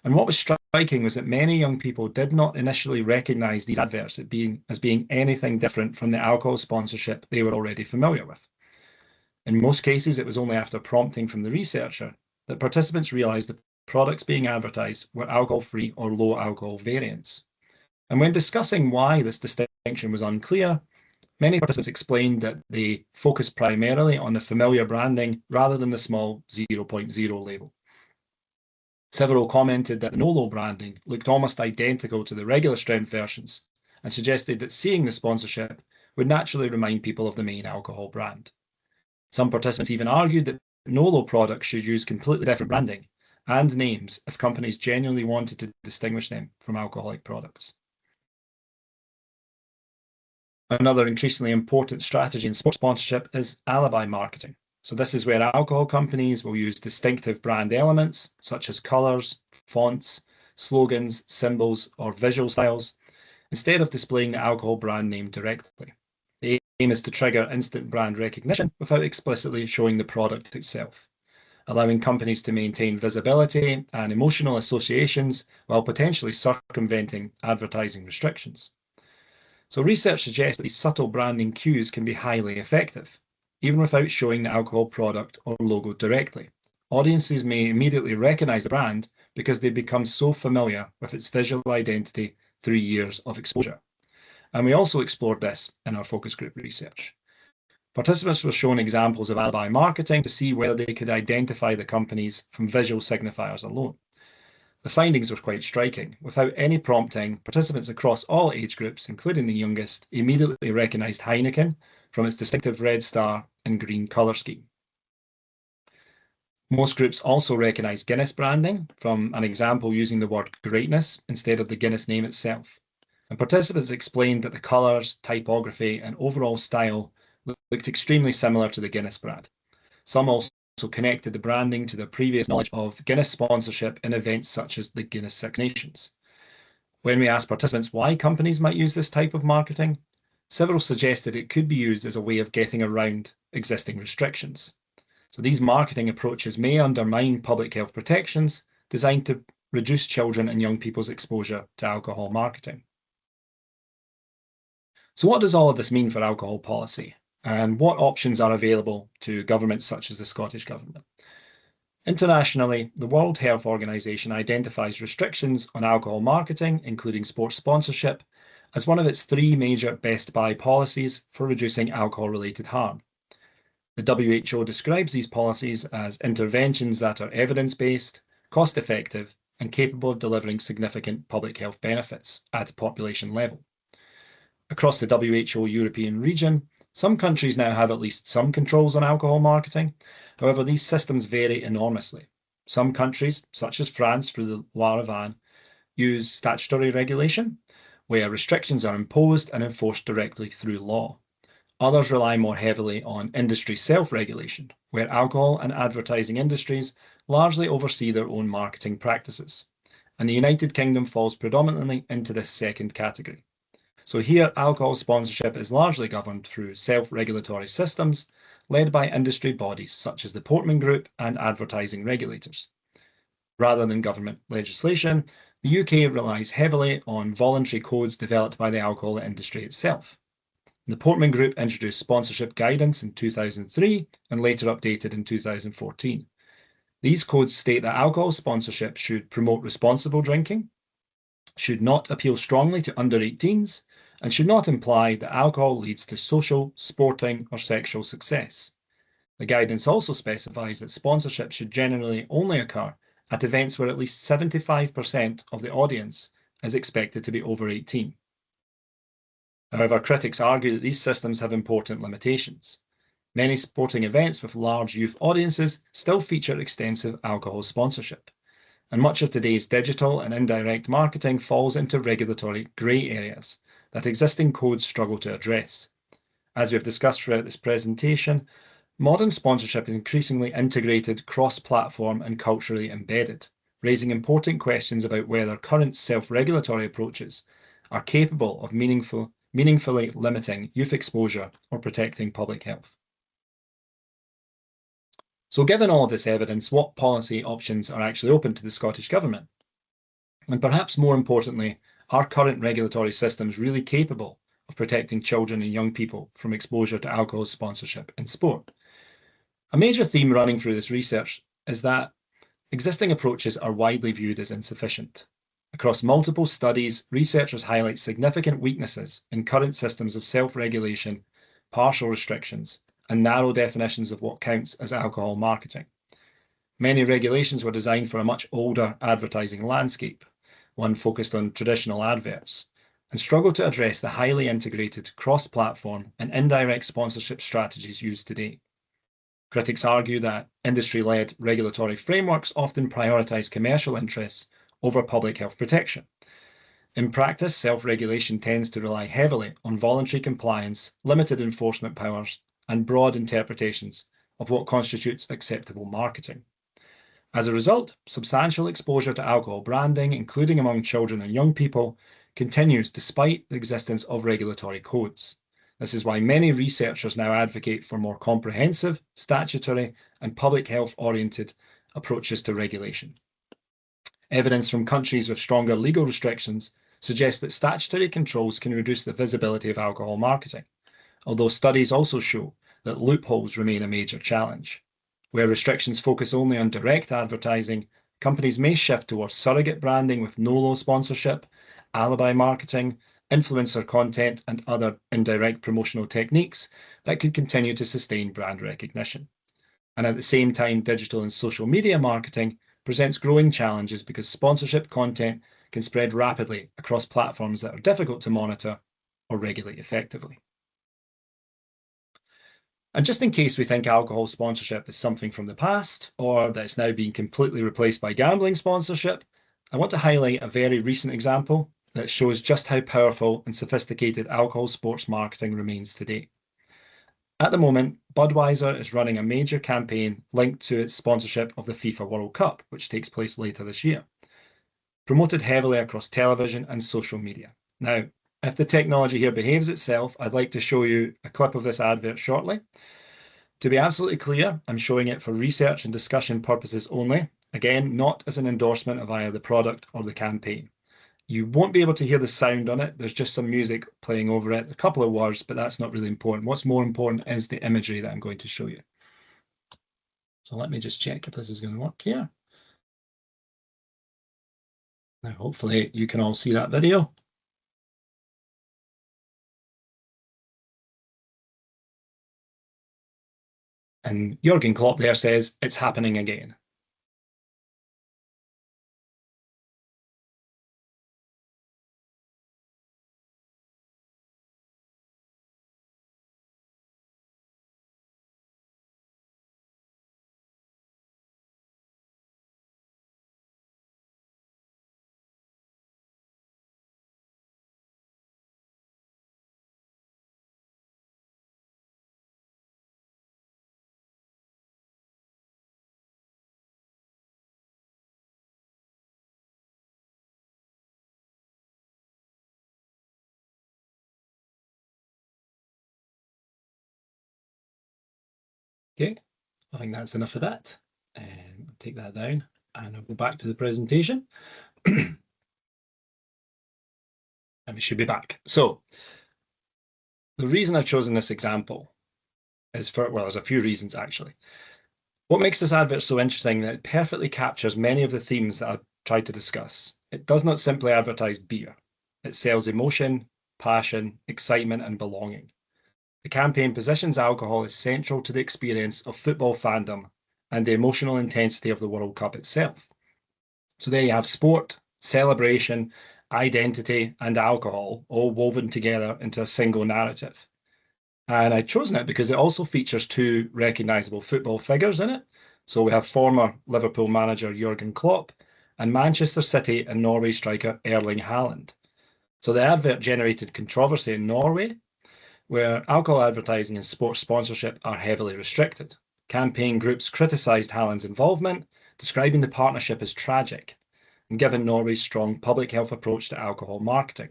And what was striking was that many young people did not initially recognise these adverts as being anything different from the alcohol sponsorship they were already familiar with. In most cases, it was only after prompting from the researcher that participants realised the products being advertised were alcohol-free or low-alcohol variants. And when discussing why this distinction was unclear, many participants explained that they focused primarily on the familiar branding rather than the small 0.0 label. Several commented that the no-low branding looked almost identical to the regular strength versions and suggested that seeing the sponsorship would naturally remind people of the main alcohol brand. Some participants even argued that no-low products should use completely different branding and names if companies genuinely wanted to distinguish them from alcoholic products. Another increasingly important strategy in sports sponsorship is alibi marketing. So this is where alcohol companies will use distinctive brand elements such as colours, fonts, slogans, symbols, or visual styles, instead of displaying the alcohol brand name directly. They aim is to trigger instant brand recognition without explicitly showing the product itself, allowing companies to maintain visibility and emotional associations while potentially circumventing advertising restrictions. So research suggests that these subtle branding cues can be highly effective, even without showing the alcohol product or logo directly. Audiences may immediately recognize the brand because they become so familiar with its visual identity through years of exposure. And we also explored this in our focus group research. Participants were shown examples of alibi marketing to see whether they could identify the companies from visual signifiers alone. The findings were quite striking. Without any prompting, participants across all age groups, including the youngest, immediately recognised Heineken from its distinctive red star and green colour scheme. Most groups also recognised Guinness branding from an example using the word greatness instead of the Guinness name itself. And participants explained that the colours, typography, and overall style looked extremely similar to the Guinness brand. Some also connected the branding to their previous knowledge of Guinness sponsorship in events such as the Guinness Six Nations. When we asked participants why companies might use this type of marketing, several suggested it could be used as a way of getting around existing restrictions. So these marketing approaches may undermine public health protections designed to reduce children and young people's exposure to alcohol marketing. So what does all of this mean for alcohol policy? And what options are available to governments such as the Scottish Government? Internationally, the World Health Organization identifies restrictions on alcohol marketing, including sports sponsorship, as one of its 3 major best buy policies for reducing alcohol-related harm. The WHO describes these policies as interventions that are evidence-based, cost-effective, and capable of delivering significant public health benefits at a population level. Across the WHO European region, some countries now have at least some controls on alcohol marketing. However, these systems vary enormously. Some countries, such as France through the loi Van, use statutory regulation, where restrictions are imposed and enforced directly through law. Others rely more heavily on industry self-regulation, where alcohol and advertising industries largely oversee their own marketing practices. And the United Kingdom falls predominantly into this second category. So here, alcohol sponsorship is largely governed through self-regulatory systems led by industry bodies such as the Portman Group and advertising regulators. Rather than government legislation, the UK relies heavily on voluntary codes developed by the alcohol industry itself. The Portman Group introduced sponsorship guidance in 2003 and later updated in 2014. These codes state that alcohol sponsorship should promote responsible drinking, should not appeal strongly to under 18s, and should not imply that alcohol leads to social, sporting, or sexual success. The guidance also specifies that sponsorship should generally only occur at events where at least 75% of the audience is expected to be over 18. However, critics argue that these systems have important limitations. Many sporting events with large youth audiences still feature extensive alcohol sponsorship, and much of today's digital and indirect marketing falls into regulatory grey areas that existing codes struggle to address. As we've discussed throughout this presentation, modern sponsorship is increasingly integrated, cross-platform, and culturally embedded, raising important questions about whether current self-regulatory approaches are capable of meaningfully limiting youth exposure or protecting public health. So given all of this evidence, what policy options are actually open to the Scottish Government? And perhaps more importantly, are current regulatory systems really capable of protecting children and young people from exposure to alcohol sponsorship in sport? A major theme running through this research is that existing approaches are widely viewed as insufficient. Across multiple studies, researchers highlight significant weaknesses in current systems of self-regulation, partial restrictions, and narrow definitions of what counts as alcohol marketing. Many regulations were designed for a much older advertising landscape, one focused on traditional adverts, and struggle to address the highly integrated cross-platform and indirect sponsorship strategies used today. Critics argue that industry-led regulatory frameworks often prioritise commercial interests over public health protection. In practice, self-regulation tends to rely heavily on voluntary compliance, limited enforcement powers, and broad interpretations of what constitutes acceptable marketing. As a result, substantial exposure to alcohol branding, including among children and young people, continues despite the existence of regulatory codes. This is why many researchers now advocate for more comprehensive, statutory, and public health-oriented approaches to regulation. Evidence from countries with stronger legal restrictions suggests that statutory controls can reduce the visibility of alcohol marketing, although studies also show that loopholes remain a major challenge. Where restrictions focus only on direct advertising, companies may shift towards surrogate branding with no-low sponsorship, alibi marketing, influencer content, and other indirect promotional techniques that could continue to sustain brand recognition. And at the same time, digital and social media marketing presents growing challenges because sponsorship content can spread rapidly across platforms that are difficult to monitor or regulate effectively. And just in case we think alcohol sponsorship is something from the past, or that it's now being completely replaced by gambling sponsorship, I want to highlight a very recent example that shows just how powerful and sophisticated alcohol sports marketing remains today. At the moment, Budweiser is running a major campaign linked to its sponsorship of the FIFA World Cup, which takes place later this year, promoted heavily across television and social media. Now, if the technology here behaves itself, I'd like to show you a clip of this advert shortly. To be absolutely clear, I'm showing it for research and discussion purposes only. Again, not as an endorsement of either the product or the campaign. You won't be able to hear the sound on it. There's just some music playing over it, a couple of words, but that's not really important. What's more important is the imagery that I'm going to show you. So let me just check if this is going to work here. Now, hopefully you can all see that video. And Jurgen Klopp there says, it's happening again. Okay, I think that's enough of that. And I'll take that down and I'll go back to the presentation. And we should be back. So the reason I've chosen this example is for, well, there's a few reasons actually. What makes this advert so interesting that it perfectly captures many of the themes that I've tried to discuss. It does not simply advertise beer. It sells emotion, passion, excitement, and belonging. The campaign positions alcohol as central to the experience of football fandom and the emotional intensity of the World Cup itself. So there you have sport, celebration, identity, and alcohol all woven together into a single narrative. And I've chosen it because it also features two recognisable football figures in it. So we have former Liverpool manager Jurgen Klopp and Manchester City and Norway striker Erling Haaland. So the advert generated controversy in Norway, where alcohol advertising and sports sponsorship are heavily restricted. Campaign groups criticised Haaland's involvement, describing the partnership as tragic, and given Norway's strong public health approach to alcohol marketing.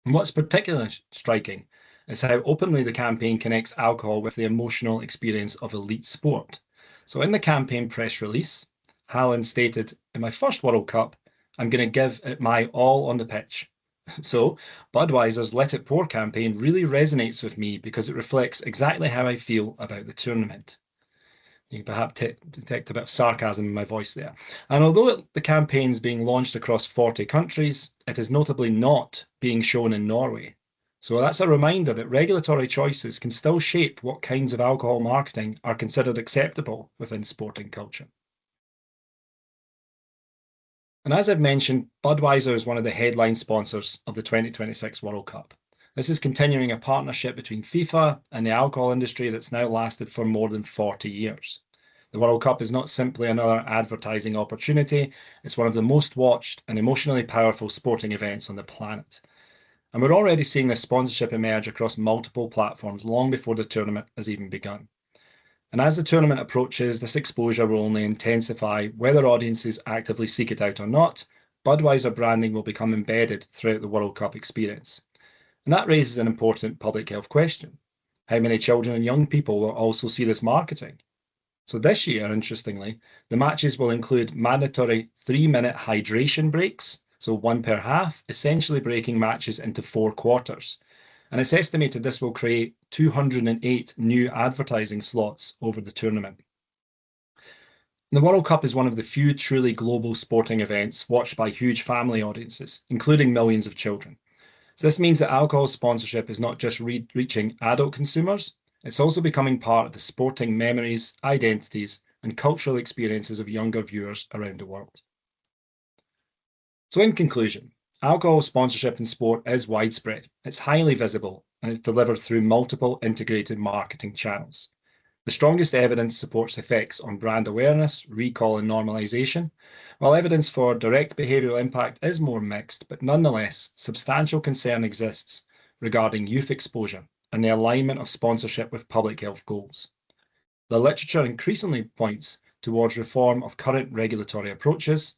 And what's particularly striking is how openly the campaign connects alcohol with the emotional experience of elite sport. So in the campaign press release, Haaland stated, "In my first World Cup, I'm going to give it my all on the pitch." So Budweiser's Let It Pour campaign really resonates with me because it reflects exactly how I feel about the tournament. You can perhaps detect a bit of sarcasm in my voice there. And although the campaign's being launched across 40 countries, it is notably not being shown in Norway. So that's a reminder that regulatory choices can still shape what kinds of alcohol marketing are considered acceptable within sporting culture. And as I've mentioned, Budweiser is one of the headline sponsors of the 2026 World Cup. This is continuing a partnership between FIFA and the alcohol industry that's now lasted for more than 40 years. The World Cup is not simply another advertising opportunity, it's one of the most watched and emotionally powerful sporting events on the planet. And we're already seeing this sponsorship emerge across multiple platforms long before the tournament has even begun. And as the tournament approaches, this exposure will only intensify. Whether audiences actively seek it out or not, Budweiser branding will become embedded throughout the World Cup experience. And that raises an important public health question. How many children and young people will also see this marketing? So this year, interestingly, the matches will include mandatory 3-minute hydration breaks, so one per half, essentially breaking matches into 4 quarters. And it's estimated this will create 208 new advertising slots over the tournament. The World Cup is one of the few truly global sporting events watched by huge family audiences, including millions of children. So this means that alcohol sponsorship is not just reaching adult consumers, it's also becoming part of the sporting memories, identities, and cultural experiences of younger viewers around the world. So in conclusion, alcohol sponsorship in sport is widespread, it's highly visible, and it's delivered through multiple integrated marketing channels. The strongest evidence supports effects on brand awareness, recall, and normalisation, while evidence for direct behavioural impact is more mixed, but nonetheless, substantial concern exists regarding youth exposure and the alignment of sponsorship with public health goals. The literature increasingly points towards reform of current regulatory approaches,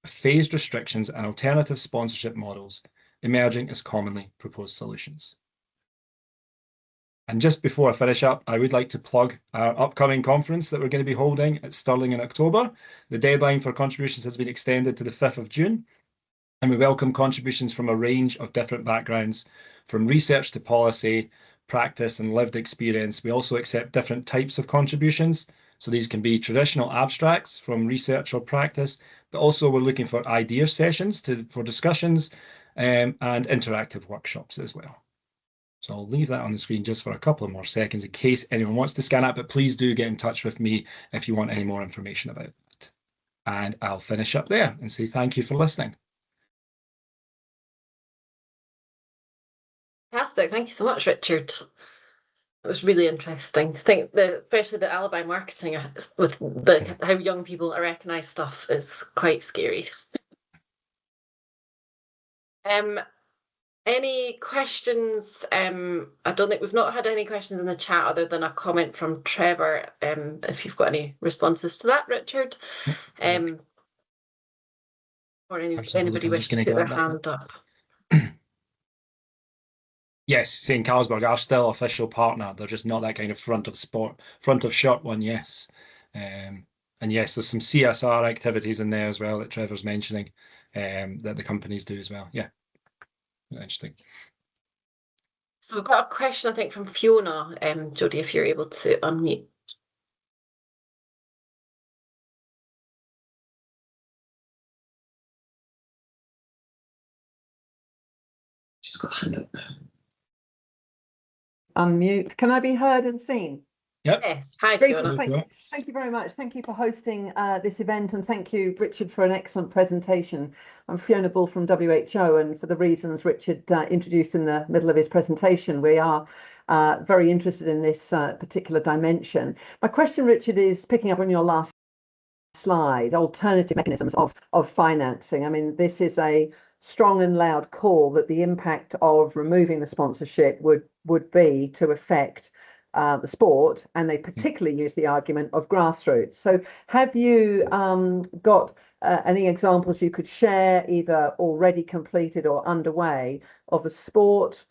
phased restrictions, and alternative sponsorship models emerging as commonly proposed solutions. And just before I finish up, I would like to plug our upcoming conference that we're going to be holding at Stirling in October. The deadline for contributions has been extended to the 5th of June, and we welcome contributions from a range of different backgrounds, from research to policy, practice, and lived experience. We also accept different types of contributions. So these can be traditional abstracts from research or practice, but also we're looking for idea sessions for discussions and interactive workshops as well. So I'll leave that on the screen just for a couple of more seconds in case anyone wants to scan it, but please do get in touch with me if you want any more information about it. And I'll finish up there and say thank you for listening. Fantastic. Thank you so much, Richard. It was really interesting. I think especially the alibi marketing with how young people recognise stuff is quite scary. Any questions? I don't think we've not had any questions in the chat other than a comment from Trevor. If you've got any responses to that, Richard, or anybody wish to put their hand up. Yes, St. Carlsberg are still official partner. They're just not that kind of front of shirt one. Yes, and yes, there's some CSR activities in there as well that Trevor's mentioning, that the companies do as well. Yeah, interesting. So we've got a question, I think, from Fiona. Jodie, if you're able to unmute. She's got a hand up. Unmute. Can I be heard and seen? Yep. Yes. Hi, Fiona. Thank you very much. Thank you for hosting this event, and thank you, Richard, for an excellent presentation. I'm Fiona Bull from WHO, and for the reasons Richard introduced in the middle of his presentation, we are very interested in this particular dimension. My question, Richard, is picking up on your last slide, alternative mechanisms of financing. I mean, this is a strong and loud call that the impact of removing the sponsorship would be to affect the sport, and they particularly use the argument of grassroots. So have you got any examples you could share, either already completed or underway, of a sport,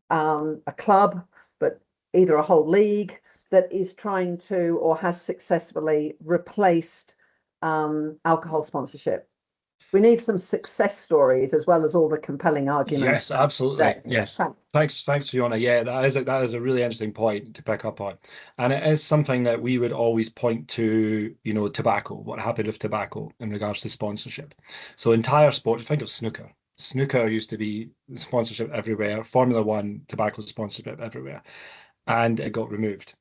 a club, but either a whole league that is trying to or has successfully replaced alcohol sponsorship? We need some success stories as well as all the compelling arguments. Yes, absolutely. Yes. Thanks, Fiona. Yeah, that is a really interesting point to pick up on. And it is something that we would always point to, tobacco, what happened with tobacco in regards to sponsorship. So entire sport, think of snooker. Snooker used to be sponsorship everywhere, Formula One, tobacco sponsorship everywhere. And it got removed.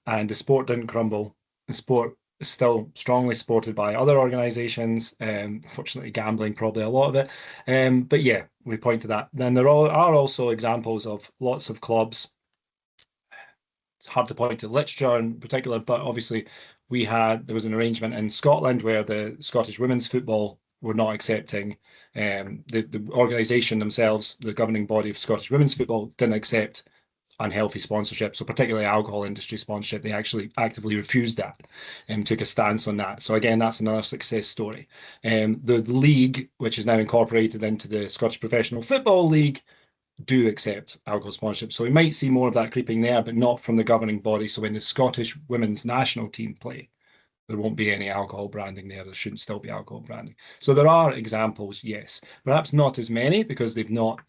And the sport didn't crumble. The sport is still strongly supported by other organizations. Fortunately, gambling, probably a lot of it. But yeah, we point to that. Then there are also examples of lots of clubs. It's hard to point to literature in particular, but obviously there was an arrangement in Scotland where the Scottish women's football were not accepting, the organisation themselves, the governing body of Scottish women's football, didn't accept unhealthy sponsorship, so particularly alcohol industry sponsorship. They actually actively refused that and took a stance on that. So again, that's another success story. The league, which is now incorporated into the Scottish Professional Football League, do accept alcohol sponsorship. So we might see more of that creeping there, but not from the governing body. So when the Scottish women's national team play, there won't be any alcohol branding there. There shouldn't still be alcohol branding. So there are examples, yes. Perhaps not as many because they've not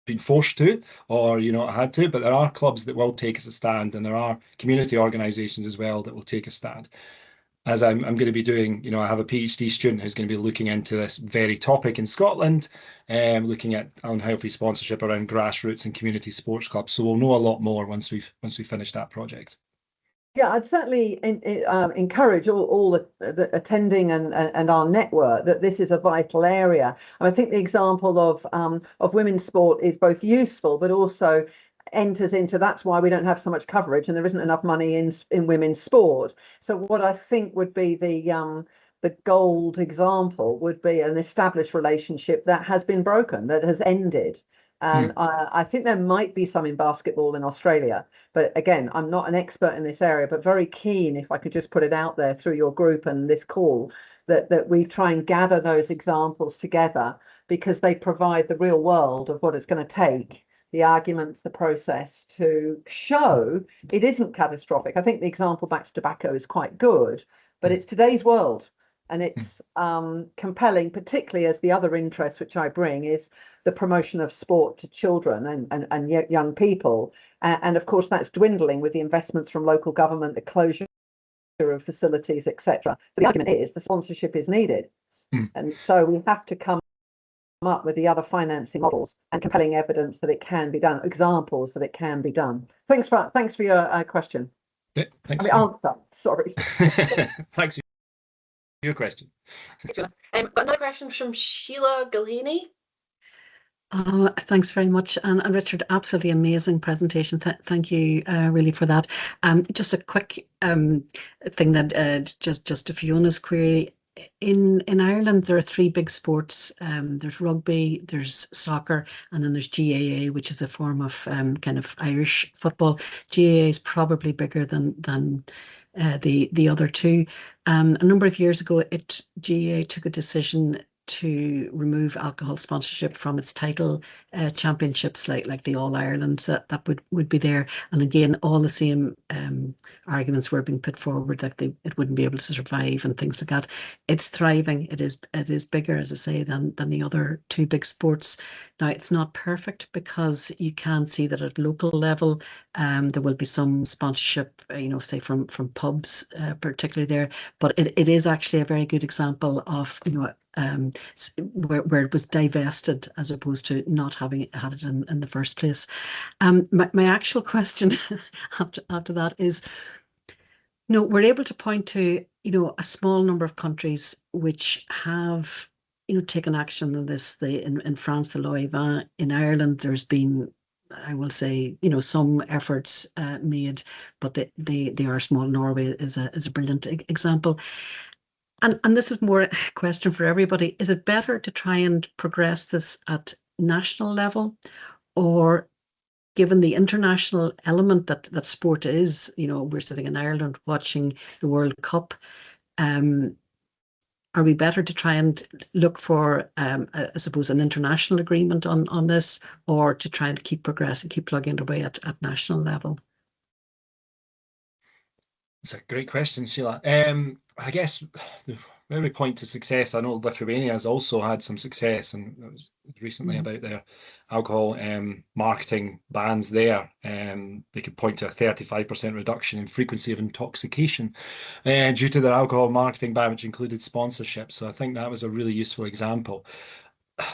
been forced to or, had to, but there are clubs that will take us a stand, and there are community organisations as well that will take a stand. As I'm going to be doing, I have a PhD student who's going to be looking into this very topic in Scotland, looking at unhealthy sponsorship around grassroots and community sports clubs. So we'll know a lot more once we finish that project. Yeah, I'd certainly encourage all the attending and our network that this is a vital area. And I think the example of women's sport is both useful, but also enters into that's why we don't have so much coverage and there isn't enough money in women's sport. So what I think would be the gold example would be an established relationship that has been broken, that has ended. And I think there might be some in basketball in Australia. But again, I'm not an expert in this area, but very keen, if I could just put it out there through your group and this call, that we try and gather those examples together, because they provide the real world of what it's going to take, the arguments, the process to show it isn't catastrophic. I think the example back to tobacco is quite good, but it's today's world. And it's compelling, particularly as the other interest which I bring is the promotion of sport to children and young people. And of course, that's dwindling with the investments from local government, the closure of facilities, etc. So the argument is the sponsorship is needed. And so we have to come up with the other financing models and compelling evidence that it can be done, examples that it can be done. Thanks for your question. Yeah, thanks. Answer, sorry. Thanks for your question. Got another question from Sheila Gilhaney. Oh, thanks very much. And Richard, absolutely amazing presentation. Thank you really for that. Just a quick thing that just to Fiona's query. In Ireland, there are three big sports. There's rugby, there's soccer, and then there's GAA, which is a form of kind of Irish football. GAA is probably bigger than the other two. A number of years ago, GAA took a decision to remove alcohol sponsorship from its title championships, like the All Irelands that would be there. And again, all the same arguments were being put forward, that it wouldn't be able to survive and things like that. It's thriving. It is bigger, as I say, than the other two big sports. Now, it's not perfect because you can see that at local level there will be some sponsorship, say from pubs, particularly there. But it is actually a very good example of where it was divested as opposed to not having had it in the first place. My actual question after that is, we're able to point to a small number of countries which have taken action on this. In France, the Loi 20. In Ireland, there's been, I will say, some efforts made, but they are small. Norway is a brilliant example. And this is more a question for everybody. Is it better to try and progress this at national level, or given the international element that sport is, we're sitting in Ireland watching the World Cup, are we better to try and look for, I suppose, an international agreement on this, or to try and keep progressing, keep plugging away at national level? It's a great question, Sheila. I guess where we point to success, I know Lithuania has also had some success, and it was recently about their alcohol marketing bans there. They could point to a 35% reduction in frequency of intoxication due to their alcohol marketing ban, which included sponsorship. So I think that was a really useful example.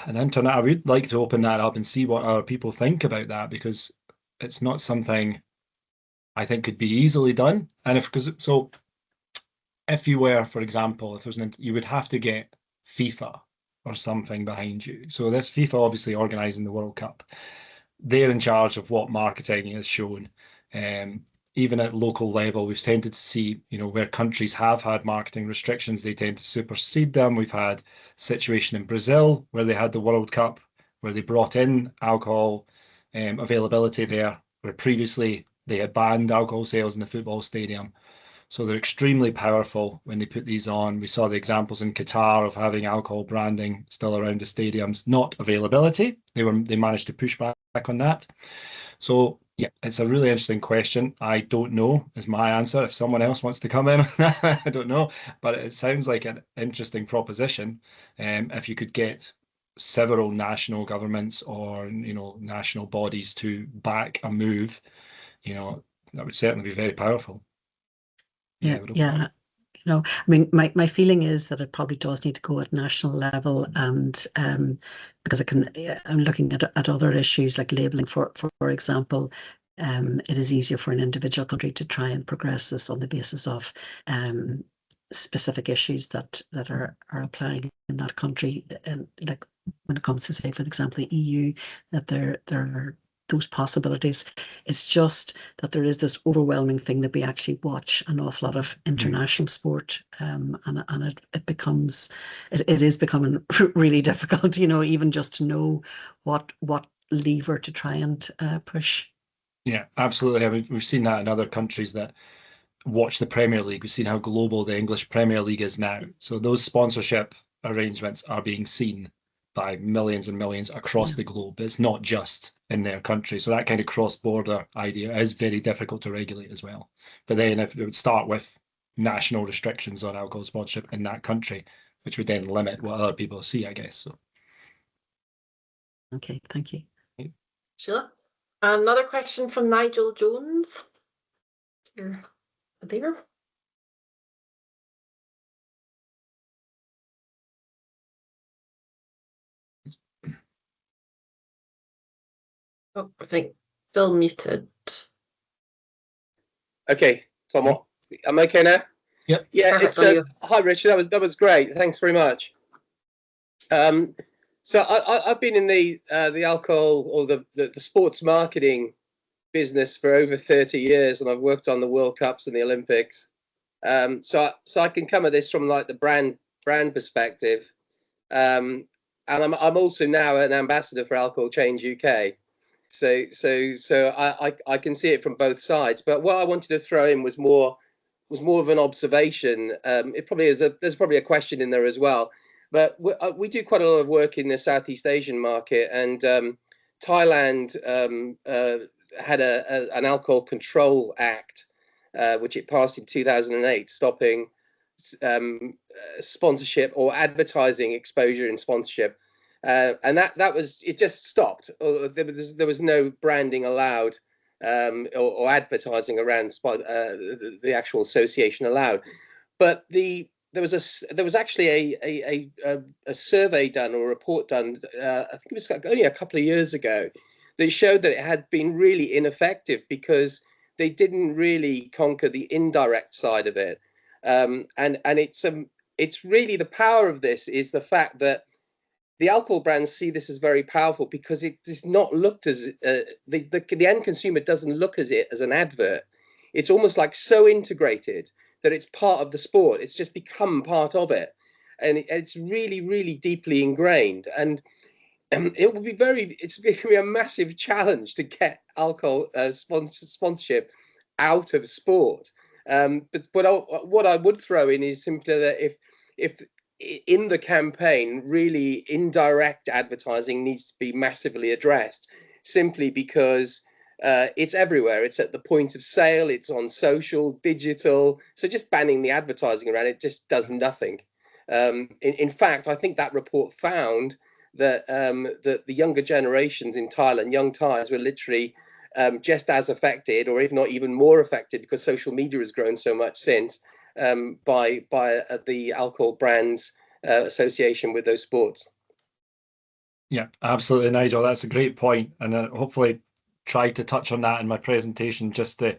And internet, I would like to open that up and see what other people think about that, because it's not something I think could be easily done. And if you were, for example, if there's you would have to get FIFA or something behind you. So this FIFA obviously organising the World Cup. They're in charge of what marketing is shown. Even at local level, we've tended to see, where countries have had marketing restrictions, they tend to supersede them. We've had a situation in Brazil where they had the World Cup, where they brought in alcohol availability there, where previously they had banned alcohol sales in the football stadium. So they're extremely powerful when they put these on. We saw the examples in Qatar of having alcohol branding still around the stadiums, not availability. They managed to push back on that. So yeah, it's a really interesting question. I don't know is my answer. If someone else wants to come in, I don't know, but it sounds like an interesting proposition. If you could get several national governments or national bodies to back a move, that would certainly be very powerful. Yeah, yeah. I mean, my feeling is that it probably does need to go at national level, and because I'm looking at other issues like labelling, for example. It is easier for an individual country to try and progress this on the basis of specific issues that are applying in that country, and like when it comes to, say, for example, the EU, that there are those possibilities. It's just that there is this overwhelming thing that we actually watch an awful lot of international sport, and it is becoming really difficult, even just to know what lever to try and push. Yeah, absolutely. I mean, we've seen that in other countries that watch the Premier League. We've seen how global the English Premier League is now. So those sponsorship arrangements are being seen by millions and millions across the globe. It's not just in their country. So that kind of cross-border idea is very difficult to regulate as well. But then if it would start with national restrictions on alcohol sponsorship in that country, which would then limit what other people see, I guess. So. Okay, thank you. Sheila? Another question from Nigel Jones. You're there? Oh, I think still muted. Okay, Tom, I'm okay now? Yep. Yeah, Perfect. Hi, Richard. That was great. Thanks very much. So I've been in the alcohol or the sports marketing business for over 30 years, and I've worked on the World Cups and the Olympics. So I can come at this from like the brand perspective. And I'm also now an ambassador for Alcohol Change UK. So I can see it from both sides. But what I wanted to throw in was more of an observation. It probably is there's probably a question in there as well. But we do quite a lot of work in the Southeast Asian market, and Thailand had an alcohol control act, which it passed in 2008, stopping sponsorship or advertising exposure in sponsorship. And that was, it just stopped. There was no branding allowed, or advertising around the actual association allowed. But there was actually a survey done or a report done, I think it was only a couple of years ago, that showed that it had been really ineffective because they didn't really conquer the indirect side of it. And it's really, the power of this is the fact that the alcohol brands see this as very powerful because it is not looked as the end consumer doesn't look at it as an advert. It's almost like so integrated that it's part of the sport. It's just become part of it, and it's really, really deeply ingrained. And it will be it's going to be a massive challenge to get alcohol sponsorship out of sport. But what I would throw in is simply that if in the campaign, really indirect advertising needs to be massively addressed, simply because it's everywhere. It's at the point of sale, it's on social, digital. So just banning the advertising around it just does nothing. In fact, I think that report found that that the younger generations in Thailand, young Thais, were literally just as affected, or if not even more affected, because social media has grown so much since, by the alcohol brands association with those sports. Yeah, absolutely, Nigel. That's a great point, and hopefully try to touch on that in my presentation. Just the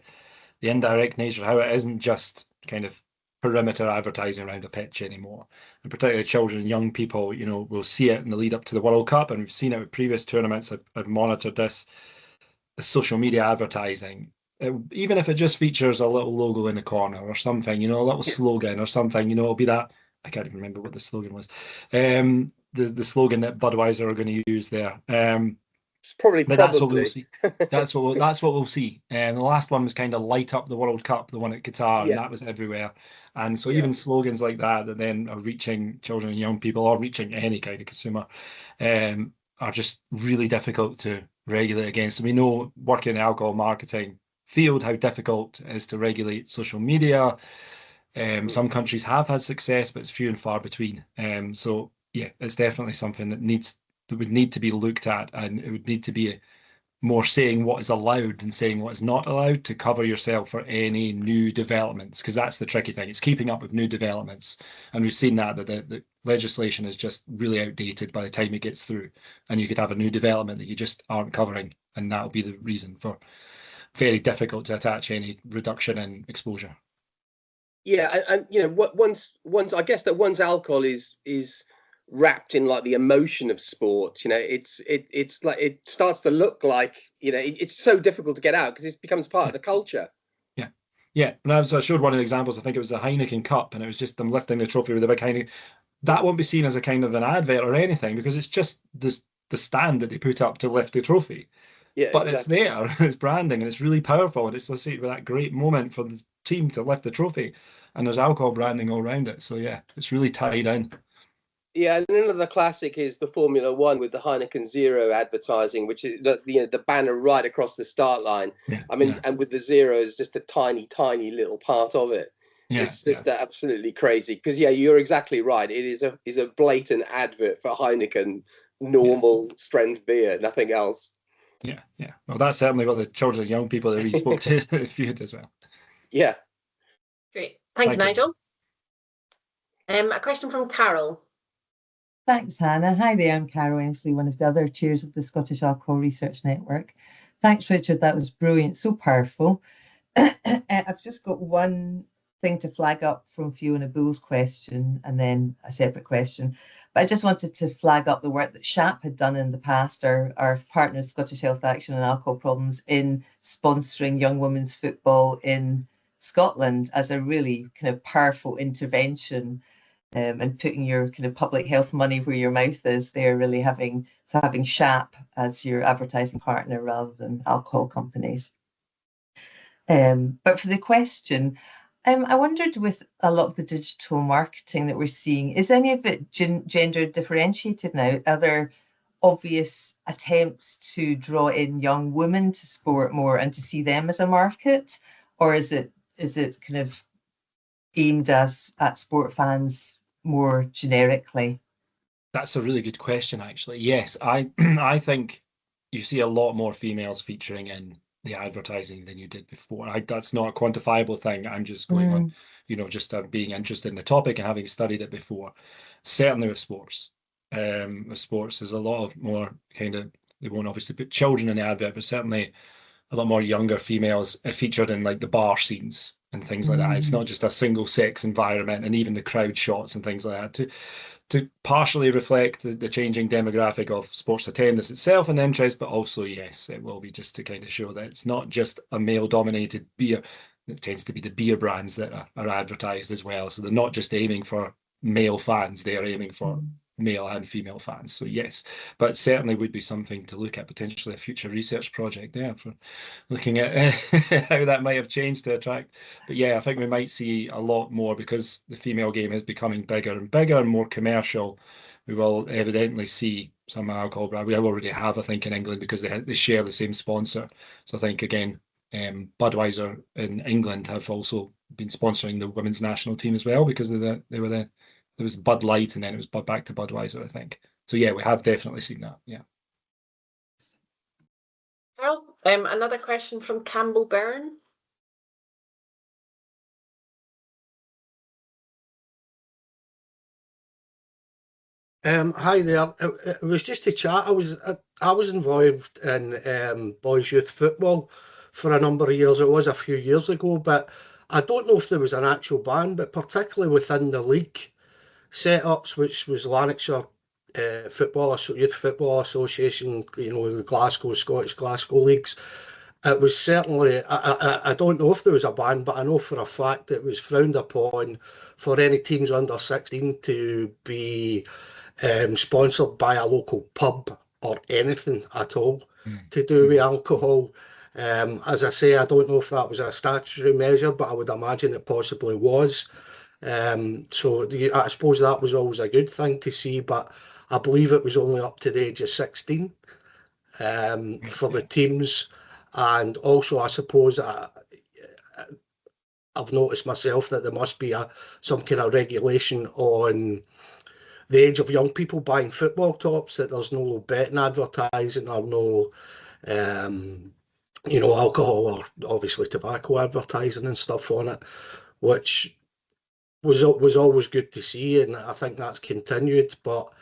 indirect nature, how it isn't just kind of perimeter advertising around a pitch anymore, and particularly children and young people. Will see it in the lead up to the World Cup, and we've seen it with previous tournaments. I've monitored this. The social media advertising, even if it just features a little logo in the corner or something, a little slogan or something, it'll be that. I can't even remember what the slogan was. The slogan that Budweiser are going to use there. Probably. That's what we'll see. That's what we'll see. And the last one was kind of light up the World Cup, the one at Qatar, and that was everywhere. And so even slogans like that then are reaching children and young people, or reaching any kind of consumer, are just really difficult to regulate against. And we know, working in the alcohol marketing field, how difficult it is to regulate social media. Some countries have had success, but it's few and far between. So yeah, it's definitely something that would need to be looked at, and it would need to be more saying what is allowed than saying what is not allowed, to cover yourself for any new developments, because that's the tricky thing. It's keeping up with new developments. And we've seen that the legislation is just really outdated by the time it gets through. And you could have a new development that you just aren't covering, and that'll be the reason for very difficult to attach any reduction in exposure. Yeah, and you know, once I guess that once alcohol is wrapped in like the emotion of sport, you know, it's like it starts to look like, you know, it's so difficult to get out because it becomes part of the culture. Yeah, and I showed one of the examples. I think it was the Heineken Cup, and it was just them lifting the trophy with a big Heineken. That won't be seen as a kind of an advert or anything, because it's just the stand that they put up to lift the trophy. Yeah, But exactly. it's there, it's branding, and it's really powerful, and it's associated with that great moment for the team to lift the trophy. And there's alcohol branding all around it. So yeah, it's really tied in. Yeah, and another classic is the Formula One with the Heineken Zero advertising, which is the banner right across the start line. Yeah, I mean, yeah, and with the zero is just a tiny, tiny little part of it. yeah, It's yeah, just absolutely crazy because yeah, you're exactly right. It is a blatant advert for Heineken yeah, normal strength beer, nothing else. yeah, yeah. Well, that's certainly what the children and young people that we spoke to viewed as well. Yeah. Great. Thank you, Thank you. Nigel. A question from Carol. Thanks, Hannah. Hi there, I'm Carol Emsley, one of the other chairs of the Scottish Alcohol Research Network. Thanks, Richard. That was brilliant, so powerful. I've just got one thing to flag up from Fiona Bull's question and then a separate question. But I just wanted to flag up the work that SHAP had done in the past, our partners, Scottish Health Action and Alcohol Problems, in sponsoring young women's football in Scotland as a really kind of powerful intervention, and putting your kind of public health money where your mouth is. They're really having SHAP as your advertising partner rather than alcohol companies. But for the question, I wondered, with a lot of the digital marketing that we're seeing, is any of it gender differentiated now? Are there obvious attempts to draw in young women to sport more and to see them as a market? Or is it kind of aimed at sport fans more generically? That's a really good question, actually. Yes, I I think you see a lot more females featuring in the advertising than you did before. That's not a quantifiable thing. I'm just going on, just being interested in the topic and having studied it before. Certainly with sports. With sports, there's a lot of more kind of, they won't obviously put children in the advert, but certainly a lot more younger females featured in like the bar scenes and things like that. It's not just a single sex environment, and even the crowd shots and things like that, to partially reflect the changing demographic of sports attendance itself and interest, but also, yes, it will be just to kind of show that it's not just a male-dominated beer. It tends to be the beer brands that are advertised as well. So they're not just aiming for male fans, they're aiming for male and female fans. So yes, but certainly would be something to look at, potentially a future research project there for looking at how that might have changed to attract. But yeah, I think we might see a lot more, because the female game is becoming bigger and bigger and more commercial. We will evidently see some alcohol brand. We already have, I think, in England, because they share the same sponsor. So I think, again, Budweiser in England have also been sponsoring the women's national team as well, because there was Bud Light, and then it was back to Budweiser, I think. So yeah, we have definitely seen that. Yeah. Carol, another question from Campbell Byrne. Hi there. It was just a chat. I was involved in boys' youth football for a number of years. It was a few years ago, but I don't know if there was an actual ban. But particularly within the league setups, which was Lanarkshire Youth Football Association, the Scottish Glasgow leagues. It was certainly, I don't know if there was a ban, but I know for a fact it was frowned upon for any teams under 16 to be sponsored by a local pub or anything at all to do with alcohol. As I say, I don't know if that was a statutory measure, but I would imagine it possibly was. So I suppose that was always a good thing to see, but I believe it was only up to the age of 16. for the teams. And also, I suppose I've noticed myself that there must be some kind of regulation on the age of young people buying football tops, that there's no betting advertising or no, alcohol or obviously tobacco advertising and stuff on it, which was always good to see, and I think that's continued. But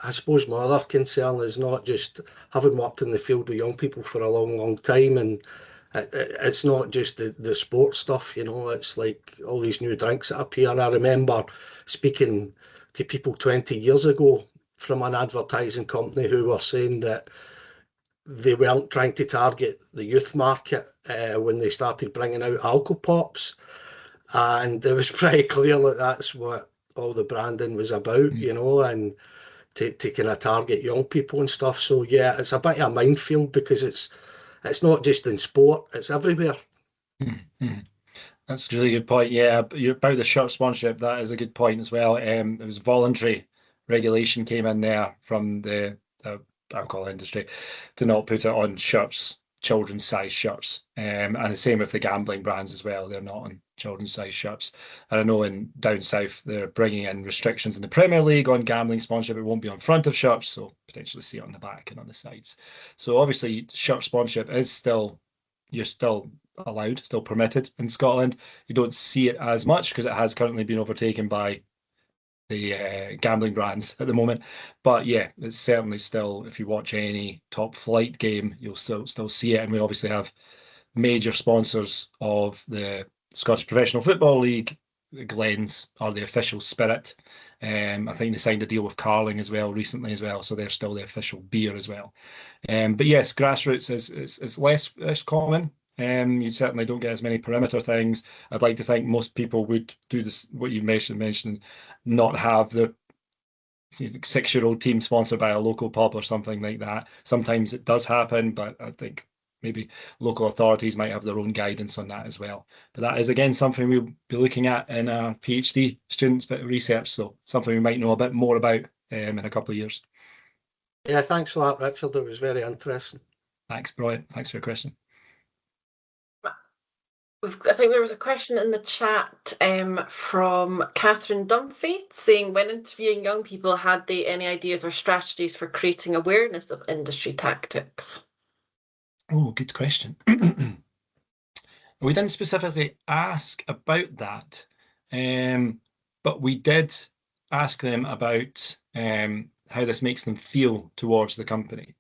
I suppose my other concern is not just having worked in the field with young people for a long time, and it's not just the sports stuff, it's like all these new drinks that appear. I remember speaking to people 20 years ago from an advertising company who were saying that they weren't trying to target the youth market when they started bringing out alcohol pops. And it was pretty clear that that's what all the branding was about, and to kind of target young people and stuff. So yeah, it's a bit of a minefield because it's not just in sport, it's everywhere. Mm-hmm. That's a really good point. Yeah, about the shirt sponsorship, that is a good point as well. It was voluntary regulation came in there from the alcohol industry to not put it on shirts, children's size shirts. And the same with the gambling brands as well. They're not on children's size shirts. And I know in down south, they're bringing in restrictions in the Premier League on gambling sponsorship. It won't be on front of shirts, so potentially see it on the back and on the sides. So obviously shirt sponsorship is still, you're still allowed, still permitted in Scotland. You don't see it as much because it has currently been overtaken by the gambling brands at the moment. But yeah, it's certainly still, if you watch any top flight game, you'll still see it. And we obviously have major sponsors of the Scottish Professional Football League. The Glens are the official spirit. I think they signed a deal with Carling as well recently as well, so they're still the official beer as well. But yes, grassroots is less common. You certainly don't get as many perimeter things. I'd like to think most people would do this, what you mentioned, not have the 6-year-old team sponsored by a local pub or something like that. Sometimes it does happen, but I think maybe local authorities might have their own guidance on that as well. But that is, again, something we'll be looking at in a PhD student's bit of research, so something we might know a bit more about in a couple of years. Yeah, thanks for that, Richard. It was very interesting. Thanks, Brian. Thanks for your question. I think there was a question in the chat from Catherine Dunphy saying, when interviewing young people, had they any ideas or strategies for creating awareness of industry tactics? Oh, good question. We didn't specifically ask about that, but we did ask them about how this makes them feel towards the company.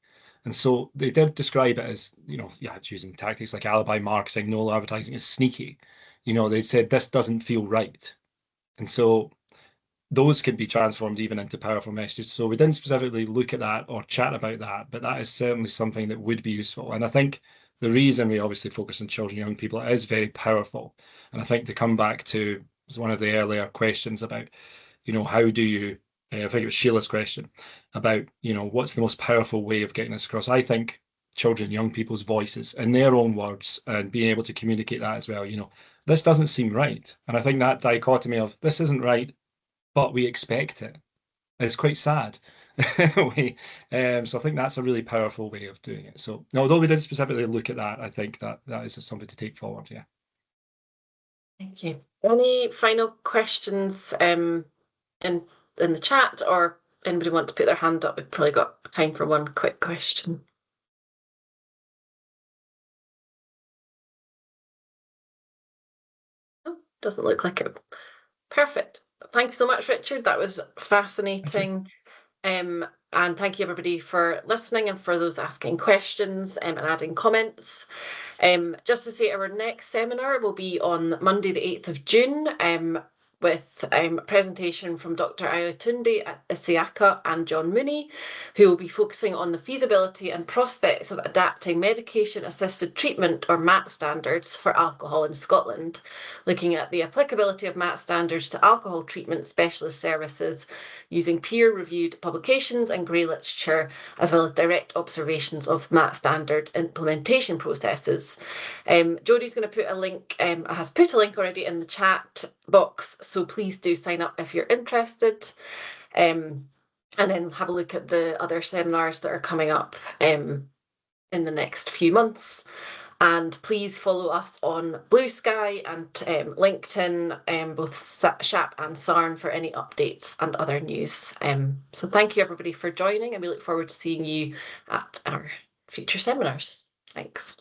And so they did describe it as, using tactics like alibi marketing, no advertising as sneaky. They said this doesn't feel right. And so those can be transformed even into powerful messages. So we didn't specifically look at that or chat about that, but that is certainly something that would be useful. And I think the reason we obviously focus on children and young people is very powerful. And I think to come back to one of the earlier questions about, how do you, I think it was Sheila's question about, what's the most powerful way of getting this across? I think children, young people's voices in their own words and being able to communicate that as well. This doesn't seem right. And I think that dichotomy of this isn't right, but we expect it, is quite sad. So I think that's a really powerful way of doing it. So although we didn't specifically look at that, I think that is something to take forward. Yeah. Thank you. Any final questions in the chat, or anybody want to put their hand up? We've probably got time for one quick question. Oh, doesn't look like it. Perfect. Thanks so much, Richard. That was fascinating. And thank you everybody for listening and for those asking questions and adding comments. Just to say, our next seminar will be on Monday the 8th of June with a presentation from Dr. Ayotunde Isiaka and John Mooney, who will be focusing on the feasibility and prospects of adapting medication-assisted treatment, or MAT standards, for alcohol in Scotland, looking at the applicability of MAT standards to alcohol treatment specialist services using peer-reviewed publications and grey literature, as well as direct observations of MAT standard implementation processes. Jodie's going to put a link, has put a link already in the chat box, so please do sign up if you're interested. And and then have a look at the other seminars that are coming up in the next few months. And please follow us on Blue Sky and LinkedIn, both SHAP and SARN, for any updates and other news. So thank you everybody for joining, and we look forward to seeing you at our future seminars. Thanks.